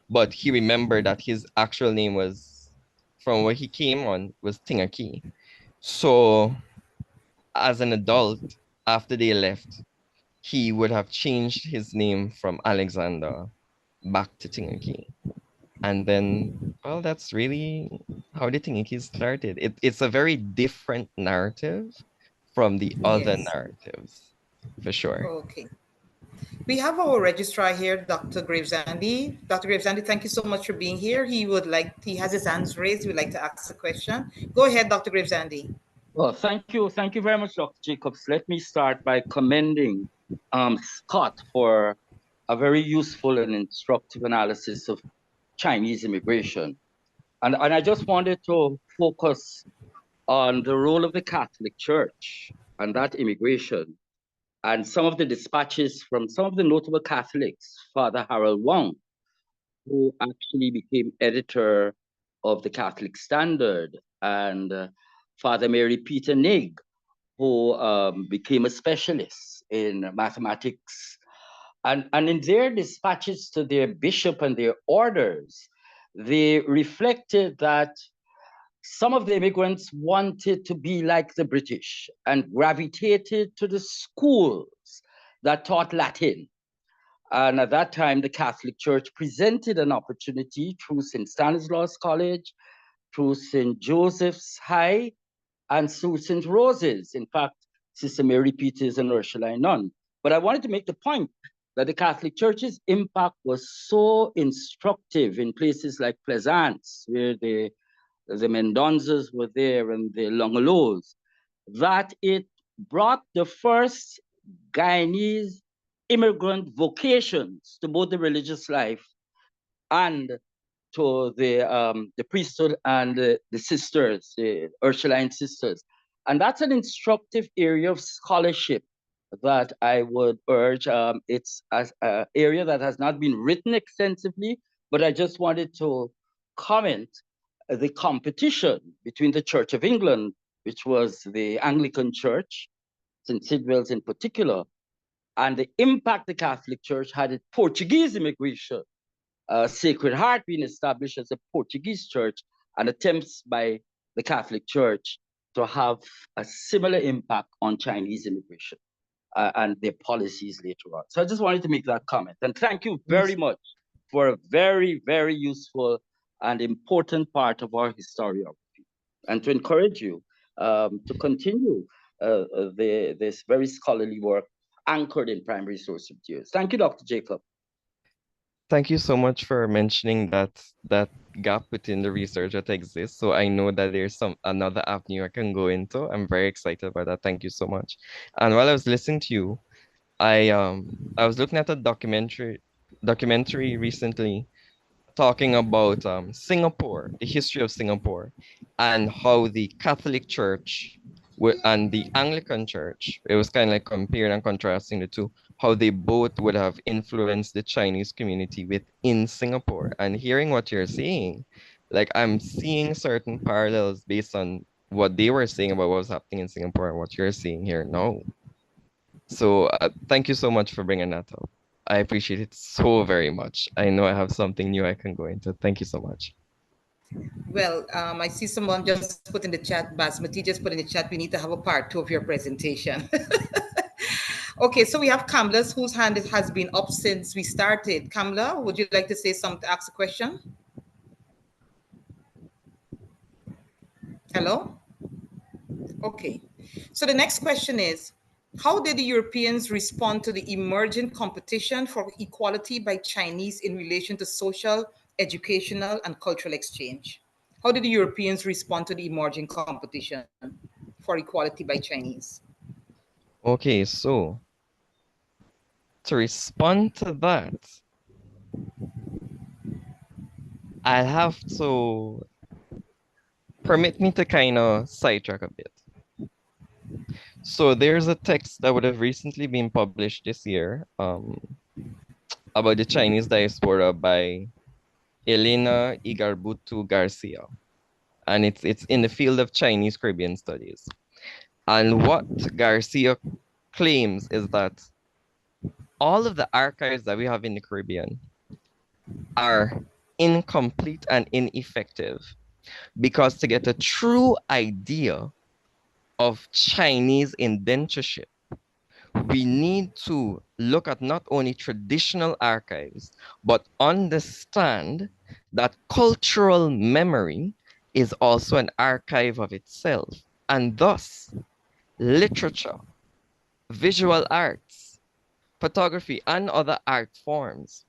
[SPEAKER 3] But he remembered that his actual name was from where he came on was Ting-A-Kee. So as an adult, after they left, he would have changed his name from Alexander back to Ting-A-Kee. And then, well, that's really how the Ting-A-Kee started. It's a very different narrative from the other
[SPEAKER 2] Yes.
[SPEAKER 3] narratives, for sure.
[SPEAKER 2] Okay. We have our registrar here, Dr. Gravesandi. Dr. Gravesandi, thank you so much for being here. He has his hands raised. He would like to ask a question. Go ahead, Dr. Gravesandi.
[SPEAKER 4] Well, thank you very much, Dr. Jacobs. Let me start by commending Scott for a very useful and instructive analysis of Chinese immigration. And I just wanted to focus on the role of the Catholic Church and that immigration and some of the dispatches from some of the notable Catholics, Father Harold Wong, who actually became editor of the Catholic Standard, and Father Mary Peter Nigg, who became a specialist in mathematics. And in their dispatches to their bishop and their orders, they reflected that some of the immigrants wanted to be like the British and gravitated to the schools that taught Latin. And at that time, the Catholic Church presented an opportunity through St. Stanislaus College, through St. Joseph's High, and through St. Rose's. In fact, Sister Mary Peters and Ursuline Nun. But I wanted to make the point that the Catholic Church's impact was so instructive in places like Plaisance, where the Mendonzas were there and the Longelos, that it brought the first Guyanese immigrant vocations to both the religious life and to the priesthood and the sisters, the Ursuline sisters. And that's an instructive area of scholarship that I would urge. It's an area that has not been written extensively, but I just wanted to comment the competition between the Church of England, which was the Anglican Church, St. Sidwell's in particular, and the impact the Catholic Church had in Portuguese immigration. Sacred Heart being established as a Portuguese church, and attempts by the Catholic Church to have a similar impact on Chinese immigration and their policies later on. So I just wanted to make that comment. And thank you very much for a very, very useful and important part of our historiography, and to encourage you to continue this very scholarly work anchored in primary source materials. Thank you, Dr. Jacob.
[SPEAKER 3] Thank you so much for mentioning that gap within the research that exists. So I know that there's another avenue I can go into. I'm very excited about that. Thank you so much. And while I was listening to you, I was looking at a documentary recently talking about Singapore, the history of Singapore, and how the Catholic Church and the Anglican Church, it was kind of like comparing and contrasting the two, how they both would have influenced the Chinese community within Singapore. And hearing what you're saying, like I'm seeing certain parallels based on what they were saying about what was happening in Singapore and what you're seeing here now. So thank you so much for bringing that up. I appreciate it so very much. I know I have something new I can go into. Thank you so much.
[SPEAKER 2] Well, I see someone just put in the chat, Basmati just put in the chat, we need to have a part 2 of your presentation. Okay, so we have Kamla, whose hand has been up since we started. Kamla, would you like to say something, ask a question? Hello? Okay, so the next question is, how did the Europeans respond to the emergent competition for equality by Chinese in relation to social, educational, and cultural exchange? How did the Europeans respond to the emerging competition for equality by Chinese?
[SPEAKER 3] Okay, so to respond to that, I have to permit me to kind of sidetrack a bit. So there's a text that would have recently been published this year about the Chinese diaspora by Elena Igarbutu Garcia. And it's in the field of Chinese Caribbean studies. And what Garcia claims is that all of the archives that we have in the Caribbean are incomplete and ineffective, because to get a true idea of Chinese indentureship, we need to look at not only traditional archives, but understand that cultural memory is also an archive of itself. And thus, literature, visual arts, photography, and other art forms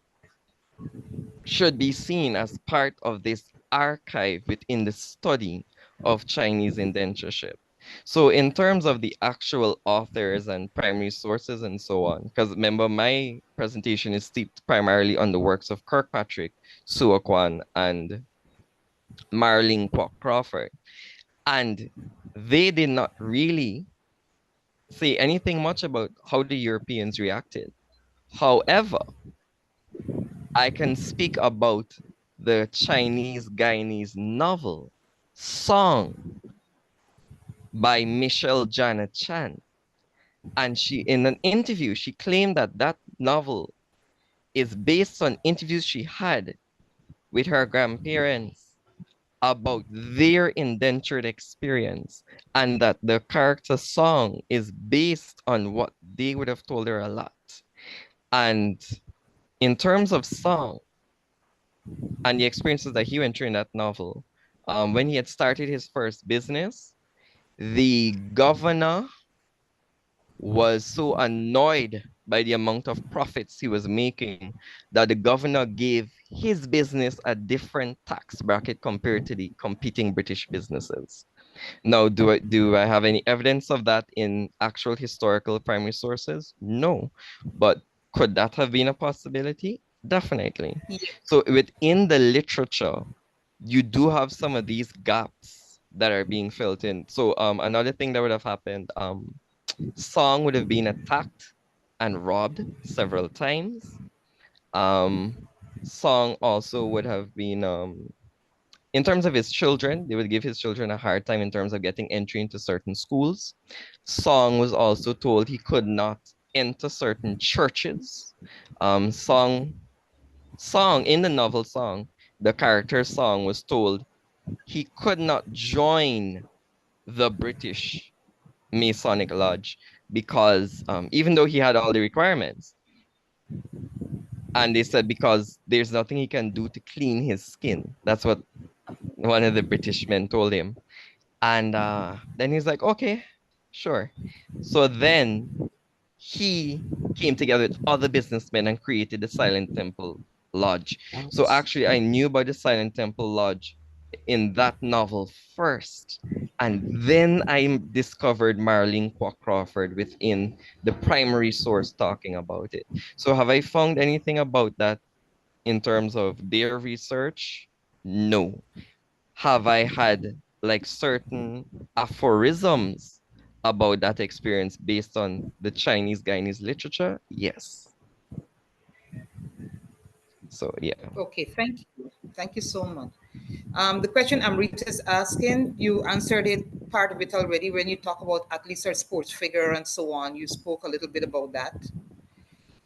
[SPEAKER 3] should be seen as part of this archive within the study of Chinese indentureship. So in terms of the actual authors and primary sources and so on, because remember my presentation is steeped primarily on the works of Kirkpatrick, Sue-A-Quan, and Marlene Kwok-Crawford. And they did not really say anything much about how the Europeans reacted. However, I can speak about the Chinese Guyanese novel, Song, by Michelle Jana Chan. And she, in an interview, she claimed that that novel is based on interviews she had with her grandparents about their indentured experience, and that the character Song is based on what they would have told her a lot. And in terms of song and the experiences that he went through in that novel, when he had started his first business, the governor was so annoyed by the amount of profits he was making that the governor gave his business a different tax bracket compared to the competing British businesses. Now, do I have any evidence of that in actual historical primary sources? No. But could that have been a possibility? Definitely.
[SPEAKER 2] Yeah.
[SPEAKER 3] So within the literature, you do have some of these gaps that are being filled in. So another thing that would have happened, Song would have been attacked and robbed several times. Um, Song also would have been in terms of his children, they would give his children a hard time in terms of getting entry into certain schools. Song was also told he could not enter certain churches. Song in the novel Song, the character Song was told he could not join the British Masonic Lodge because even though he had all the requirements, and they said because there's nothing he can do to clean his skin. That's what one of the British men told him. And then he's like, okay, sure. So then he came together with other businessmen and created the Silent Temple Lodge. So actually, I knew about the Silent Temple Lodge in that novel first. And then I discovered Marlene Kwok-Crawford within the primary source talking about it. So have I found anything about that in terms of their research? No. Have I had like certain aphorisms about that experience based on the Chinese Guyanese literature? Yes. So yeah.
[SPEAKER 2] Okay, thank you. Thank you so much. The question Amrita is asking, you answered it part of it already when you talk about athletes or sports figure and so on. You spoke a little bit about that.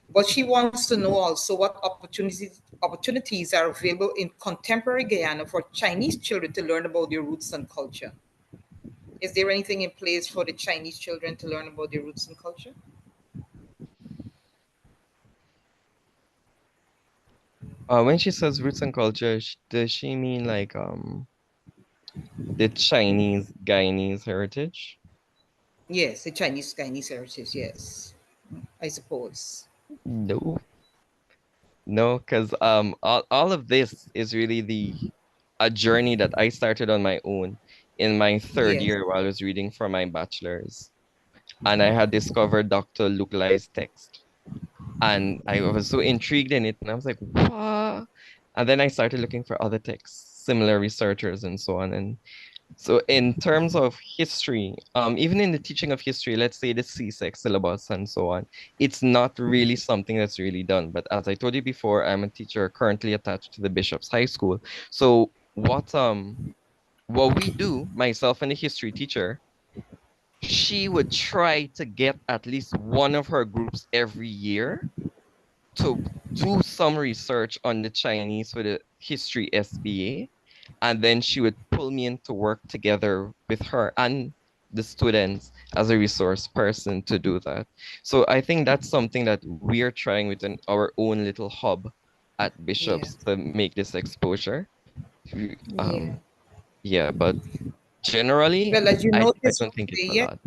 [SPEAKER 2] But she wants to know also what opportunities are available in contemporary Guyana for Chinese children to learn about their roots and culture. Is there anything in place for the Chinese children to learn about their roots and culture?
[SPEAKER 3] When she says roots and culture, does she mean like the Chinese Guyanese heritage?
[SPEAKER 2] Yes, the Chinese Guyanese heritage, yes, I suppose.
[SPEAKER 3] No. No, because all of this is really a journey that I started on my own in my third
[SPEAKER 2] Yes.
[SPEAKER 3] year while I was reading for my bachelor's. And I had discovered Dr. Luke Lai's text. And I was so intrigued in it. And I was like, what? And then I started looking for other texts, similar researchers and so on. And so in terms of history, even in the teaching of history, let's say the CSEC syllabus and so on, it's not really something that's really done. But as I told you before, I'm a teacher currently attached to the Bishop's High School. So what we do, myself and the history teacher, she would try to get at least one of her groups every year to do some research on the Chinese for the history SBA. And then she would pull me in to work together with her and the students as a resource person to do that. So I think that's something that we're trying within our own little hub at
[SPEAKER 2] Yeah.
[SPEAKER 3] Bishop's to make this exposure.
[SPEAKER 2] Yeah.
[SPEAKER 3] Yeah, but generally,
[SPEAKER 2] Well, as you
[SPEAKER 3] I
[SPEAKER 2] notice
[SPEAKER 3] don't
[SPEAKER 2] from
[SPEAKER 3] think
[SPEAKER 2] the,
[SPEAKER 3] it's a
[SPEAKER 2] yeah,
[SPEAKER 3] lot.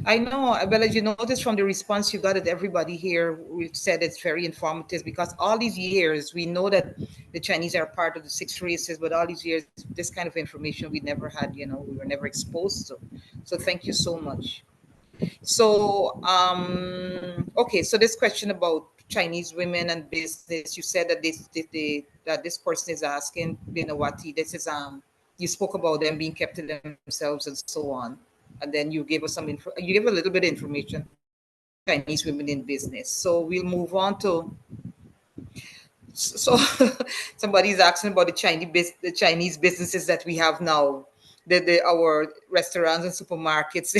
[SPEAKER 2] I know. Well, as you notice from the response you got, that everybody here we've said it's very informative because all these years we know that the Chinese are part of the six races, but all these years this kind of information we never had. We were never exposed to. So thank you so much. So okay, so this question about Chinese women and business, you said that that this person is asking Binawati. This is you spoke about them being kept to themselves and so on, and then you gave us you gave a little bit of information about Chinese women in business. So we'll move on to so somebody's asking about the Chinese businesses that we have now, the our restaurants and supermarkets.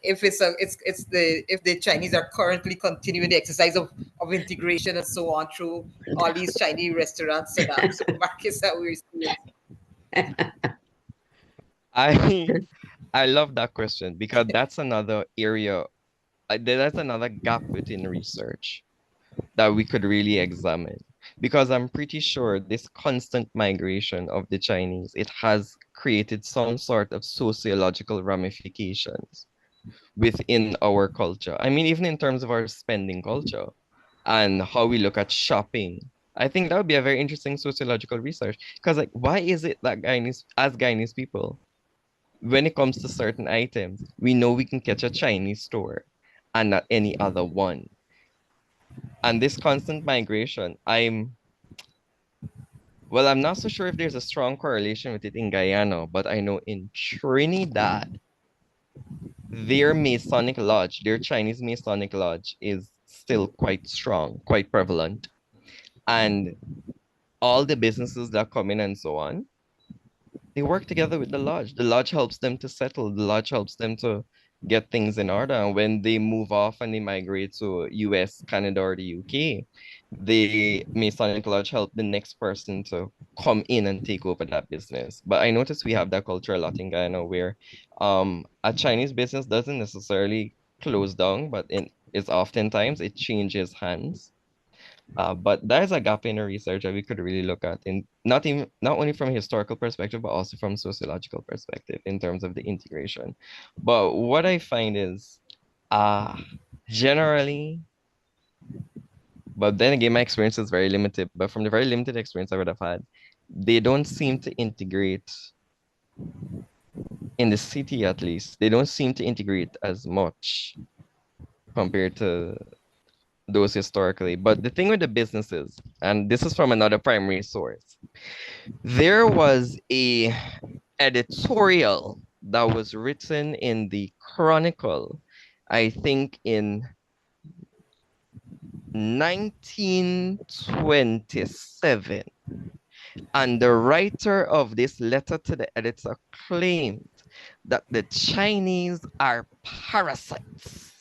[SPEAKER 2] If if the Chinese are currently continuing the exercise of integration and so on through all these Chinese restaurants and supermarkets that we're seeing.
[SPEAKER 3] I I love that question because that's another area, that's another gap within research. that we could really examine. Because I'm pretty sure this constant migration of the Chinese, it has created some sort of sociological ramifications within our culture. I mean, even in terms of our spending culture and how we look at shopping. I think that would be a very interesting sociological research. Because like, why is it that Guyanese people, when it comes to certain items, we know we can catch a Chinese store and not any other one? And this constant migration, I'm not so sure if there's a strong correlation with it in Guyana, but I know in Trinidad, their Masonic lodge, their Chinese Masonic lodge is still quite strong, quite prevalent. And all the businesses that come in and so on, they work together with the lodge. The lodge helps them to settle. The lodge helps them to get things in order. And when they move off and they migrate to US, Canada, or the UK, the Masonic Lodge help the next person to come in and take over that business. But I noticed we have that culture a lot in Guyana where a Chinese business doesn't necessarily close down, but it's oftentimes it changes hands. But there's a gap in the research that we could really look at, in not only from a historical perspective, but also from sociological perspective in terms of the integration. But what I find is, generally, but then again, my experience is very limited. But from the very limited experience I would have had, they don't seem to integrate in the city, at least. They don't seem to integrate as much compared to those historically. But the thing with the businesses, and this is from another primary source, there was a editorial that was written in the Chronicle, I think in 1927. And the writer of this letter to the editor claimed that the Chinese are parasites,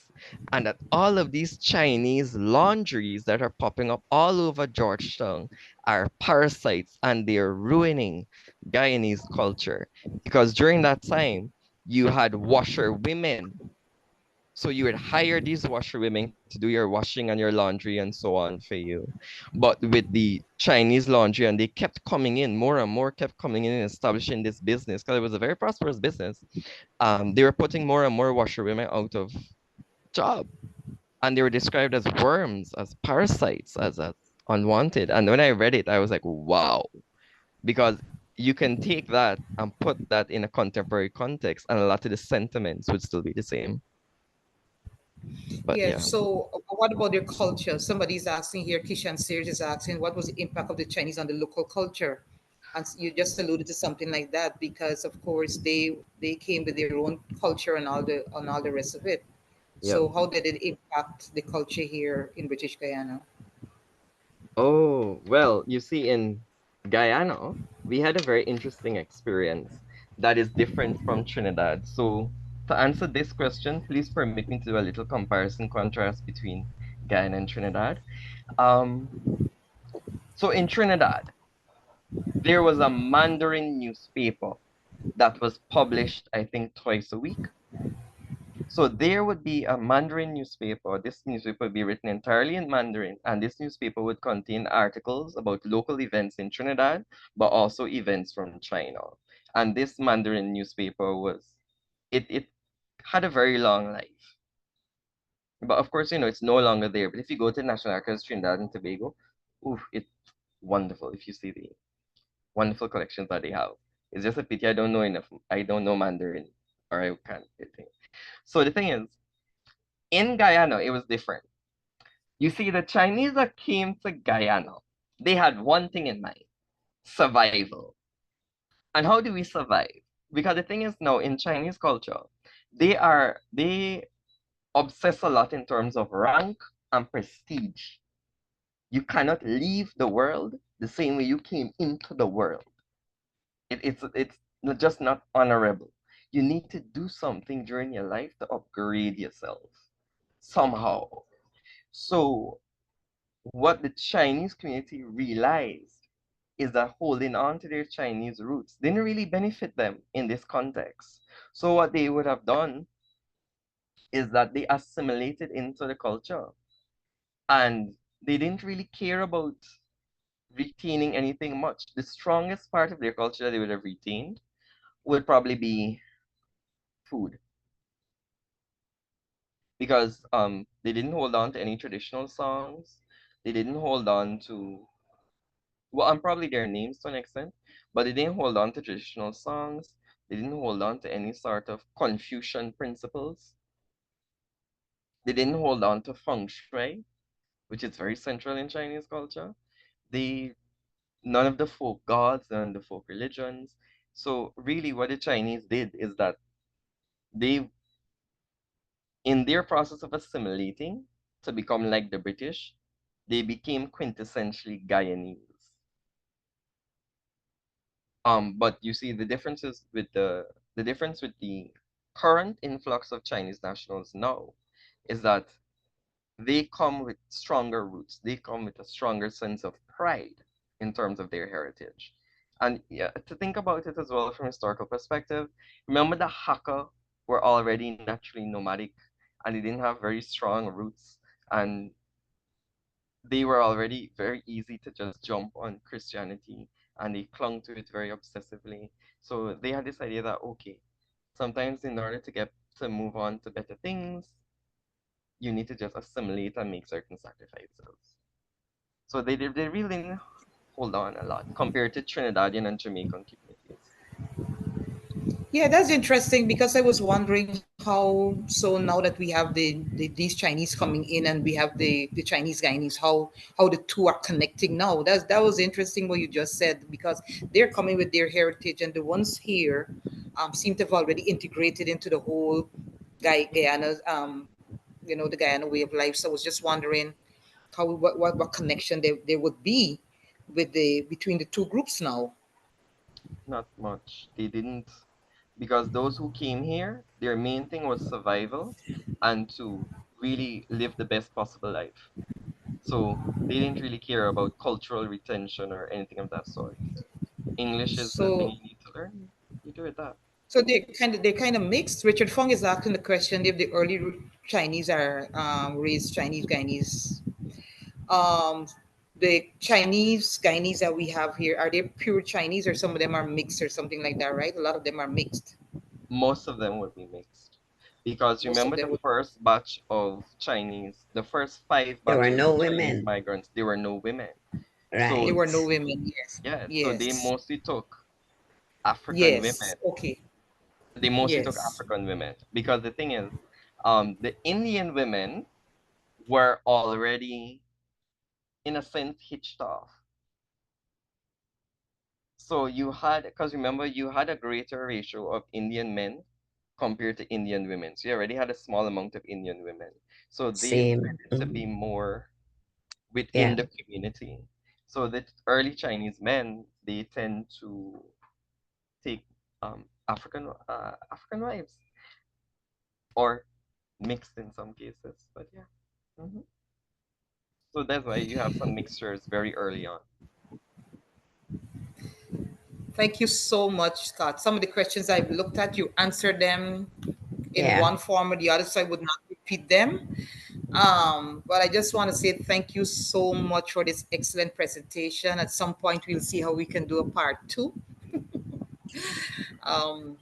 [SPEAKER 3] and that all of these Chinese laundries that are popping up all over Georgetown are parasites, and they're ruining Guyanese culture. Because during that time, you had washerwomen. So you would hire these washerwomen to do your washing and your laundry and so on for you. But with the Chinese laundry, and they kept coming in, more and more kept coming in and establishing this business, because it was a very prosperous business. They were putting more and more washerwomen out of job. And they were described as worms, as parasites, as unwanted. And when I read it, I was like, wow. Because you can take that and put that in a contemporary context, and a lot of the sentiments would still be the same. But
[SPEAKER 2] Yeah.
[SPEAKER 3] yeah.
[SPEAKER 2] So, what about their culture? Somebody's asking here. Kishan Sears is asking, what was the impact of the Chinese on the local culture? And you just alluded to something like that, because of course they came with their own culture and all the rest of it.
[SPEAKER 3] Yeah.
[SPEAKER 2] So, how did it impact the culture here in British Guyana?
[SPEAKER 3] Oh, well, you see, in Guyana, we had a very interesting experience that is different from Trinidad. So, to answer this question, please permit me to do a little comparison contrast between Guyana and Trinidad. Um, so in Trinidad, there was a Mandarin newspaper that was published, I think, twice a week. So there would be a Mandarin newspaper. This newspaper would be written entirely in Mandarin, and this newspaper would contain articles about local events in Trinidad, but also events from China. And this Mandarin newspaper it had a very long life. But of course, it's no longer there. But if you go to National Archives Trinidad and Tobago, ooh, it's wonderful if you see the wonderful collections that they have. It's just a pity I don't know enough. I don't know Mandarin, or I can't. So the thing is, in Guyana, it was different. You see, the Chinese that came to Guyana, they had one thing in mind: survival. And how do we survive? Because the thing is now in Chinese culture, they obsess a lot in terms of rank and prestige. You cannot leave the world the same way you came into the world. It's just not honorable. You need to do something during your life to upgrade yourself somehow. So what the Chinese community realized is that holding on to their Chinese roots didn't really benefit them in this context. So what they would have done is that they assimilated into the culture. And they didn't really care about retaining anything much. The strongest part of their culture that they would have retained would probably be food, because they didn't hold on to any traditional songs. They didn't hold on to, well, I'm probably their names to an extent, but they didn't hold on to traditional songs. They didn't hold on to any sort of Confucian principles. They didn't hold on to feng shui, which is very central in Chinese culture. They None of the folk gods, none of the folk religions. So really what the Chinese did is that they, in their process of assimilating to become like the British, they became quintessentially Guyanese. But you see the differences with the difference with the current influx of Chinese nationals now is that they come with stronger roots. They come with a stronger sense of pride in terms of their heritage. And yeah, to think about it as well from a historical perspective, remember the Hakka were already naturally nomadic and they didn't have very strong roots, and they were already very easy to just jump on Christianity, and they clung to it very obsessively. So they had this idea that, okay, sometimes in order to get to move on to better things, you need to just assimilate and make certain sacrifices. So they really didn't hold on a lot compared to Trinidadian and Jamaican communities.
[SPEAKER 2] Yeah, that's interesting because I was wondering how, so now that we have these Chinese coming in and we have the Chinese Guyanese, how the two are connecting now. That was interesting what you just said, because they're coming with their heritage, and the ones here seem to have already integrated into the whole Guyana, the Guyana way of life. So I was just wondering how what connection there would be with the between the two groups now.
[SPEAKER 3] Not much. They didn't, because those who came here, their main thing was survival and to really live the best possible life. So they didn't really care about cultural retention or anything of that sort. English is the thing
[SPEAKER 2] So
[SPEAKER 3] you need to learn. You do it that.
[SPEAKER 2] So they're kind of mixed. Richard Fong is asking the question if the early Chinese are raised Chinese Guyanese. Um, the Chinese Guyanese that we have here, are they pure Chinese, or some of them are mixed or something like that? Right? A lot of them are mixed.
[SPEAKER 3] Most of them would be mixed. Because
[SPEAKER 2] Most of
[SPEAKER 3] remember
[SPEAKER 2] them
[SPEAKER 3] the
[SPEAKER 2] would.
[SPEAKER 3] first batch of Chinese, the first five
[SPEAKER 5] There were
[SPEAKER 3] batches
[SPEAKER 5] no
[SPEAKER 3] of Chinese
[SPEAKER 5] women,
[SPEAKER 3] migrants, there were no women. So
[SPEAKER 2] There
[SPEAKER 5] right?
[SPEAKER 2] were no women. Yes.
[SPEAKER 3] yeah, so they
[SPEAKER 2] Yes.
[SPEAKER 3] mostly took African
[SPEAKER 2] Yes.
[SPEAKER 3] women.
[SPEAKER 2] Okay.
[SPEAKER 3] They mostly took
[SPEAKER 2] Yes.
[SPEAKER 3] African women because the thing is, the Indian women were already, in a sense, hitched off. So you had, because remember, you had a greater ratio of Indian men compared to Indian women. So you already had a small amount of Indian women. So they
[SPEAKER 5] Same.
[SPEAKER 3] tended to be more within
[SPEAKER 5] Yeah.
[SPEAKER 3] the community. So the early Chinese men, they tend to take African wives, or mixed in some cases. But yeah. So that's why you have some mixtures very early on.
[SPEAKER 2] Thank you so much, Scott. Some of the questions I've looked at, you answered them in
[SPEAKER 5] Yeah.
[SPEAKER 2] one form or the other, so I would not repeat them. But I just want to say thank you so much for this excellent presentation. At some point, we'll see how we can do a part two. Um,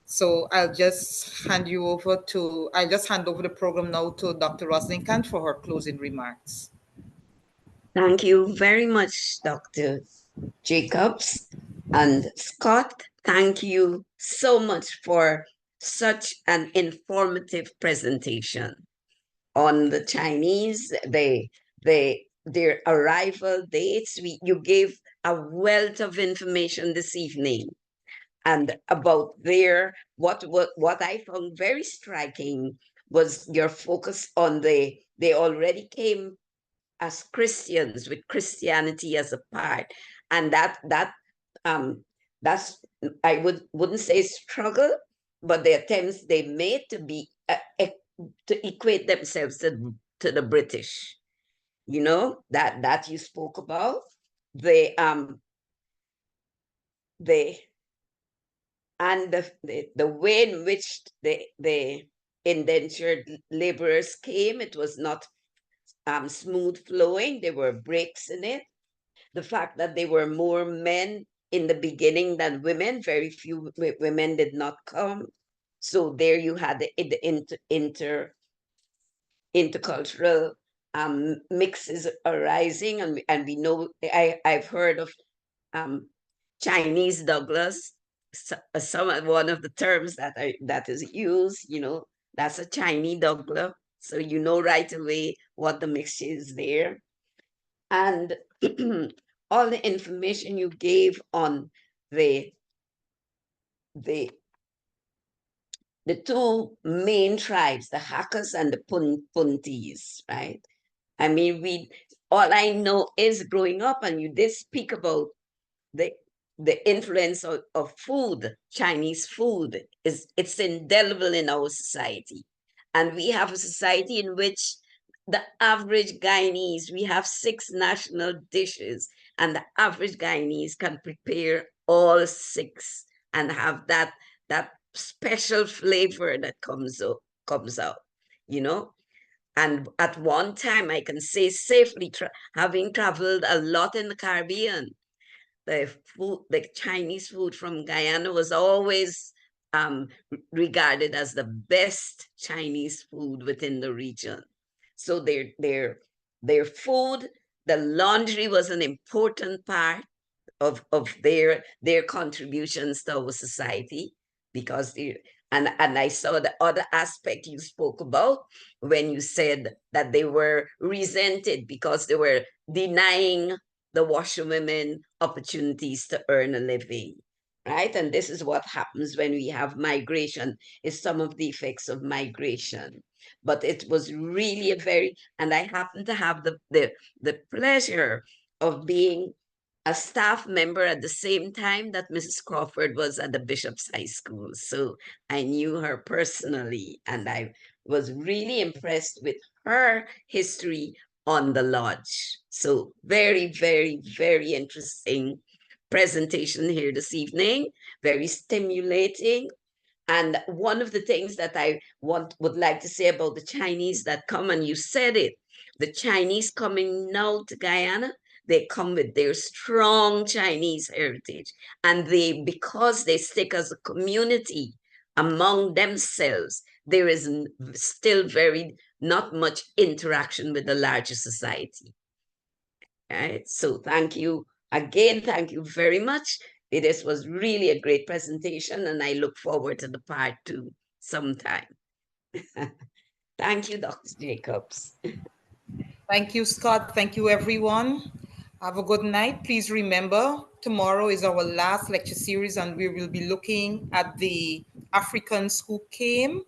[SPEAKER 2] so I'll just hand over the program now to Dr. Rosalind Kant for her closing remarks.
[SPEAKER 5] Thank you very much, Dr. Jacobs. And Scott, thank you so much for such an informative presentation on the Chinese, their arrival dates. You gave a wealth of information this evening, and about what I found very striking was your focus on they already came as Christians with Christianity as a part, and um that's I wouldn't say struggle, but the attempts they made to be to equate themselves to the British, that you spoke about, the the and the way in which the indentured laborers came. It was not smooth flowing. There were breaks in it. The fact that there were more men in the beginning than women, very few women did not come. So there you had the intercultural mixes arising, and we know I've heard of Chinese Douglas. One of the terms that is used, that's a Chinese Douglas. So you know right away what the mixture is there. And all the information you gave on the the the two main tribes, the Hakkas and the Puntis, right? I mean, all I know is growing up, and you did speak about the influence of food, Chinese food, it's indelible in our society. And we have a society in which the average Guyanese, we have 6 national dishes, and the average Guyanese can prepare all 6 and have that special flavor that comes out, you know. And at one time, I can say safely, having traveled a lot in the Caribbean, the Chinese food from Guyana was always regarded as the best Chinese food within the region. So their food, the laundry was an important part of their contributions to our society, because and I saw the other aspect you spoke about when you said that they were resented because they were denying the washerwomen opportunities to earn a living, right? And this is what happens when we have migration, is some of the effects of migration. But it was really and I happen to have the pleasure of being a staff member at the same time that Mrs. Crawford was at the Bishop's High School. So I knew her personally, and I was really impressed with her history on the lodge. So very, very, very interesting presentation here this evening, very stimulating. And one of the things that I would like to say about the Chinese that come, and you said it, the Chinese coming now to Guyana, they come with their strong Chinese heritage. And because they stick as a community among themselves, there is still not much interaction with the larger society. Right? So thank you again. Thank you very much. This was really a great presentation, and I look forward to the part 2 sometime. Thank you, Dr. Jacobs.
[SPEAKER 2] Thank you, Scott. Thank you, everyone. Have a good night. Please remember, tomorrow is our last lecture series, and we will be looking at the Africans who came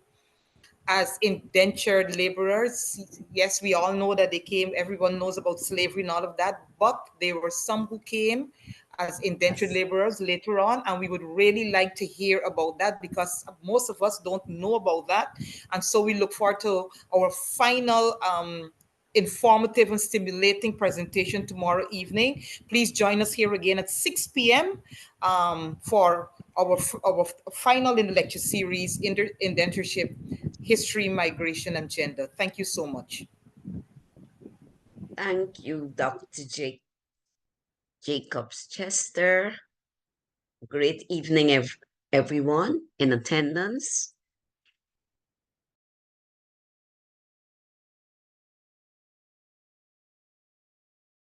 [SPEAKER 2] as indentured laborers. Yes, we all know that they came. Everyone knows about slavery and all of that, but there were some who came as indentured laborers later on, and we would really like to hear about that because most of us don't know about that. And so we look forward to our final informative and stimulating presentation tomorrow evening. Please join us here again at 6 p.m. For our final in the lecture series, Indentureship, History, Migration, and Gender. Thank you so much.
[SPEAKER 5] Thank you, Dr. Jacobs Chester. Great evening, everyone in attendance.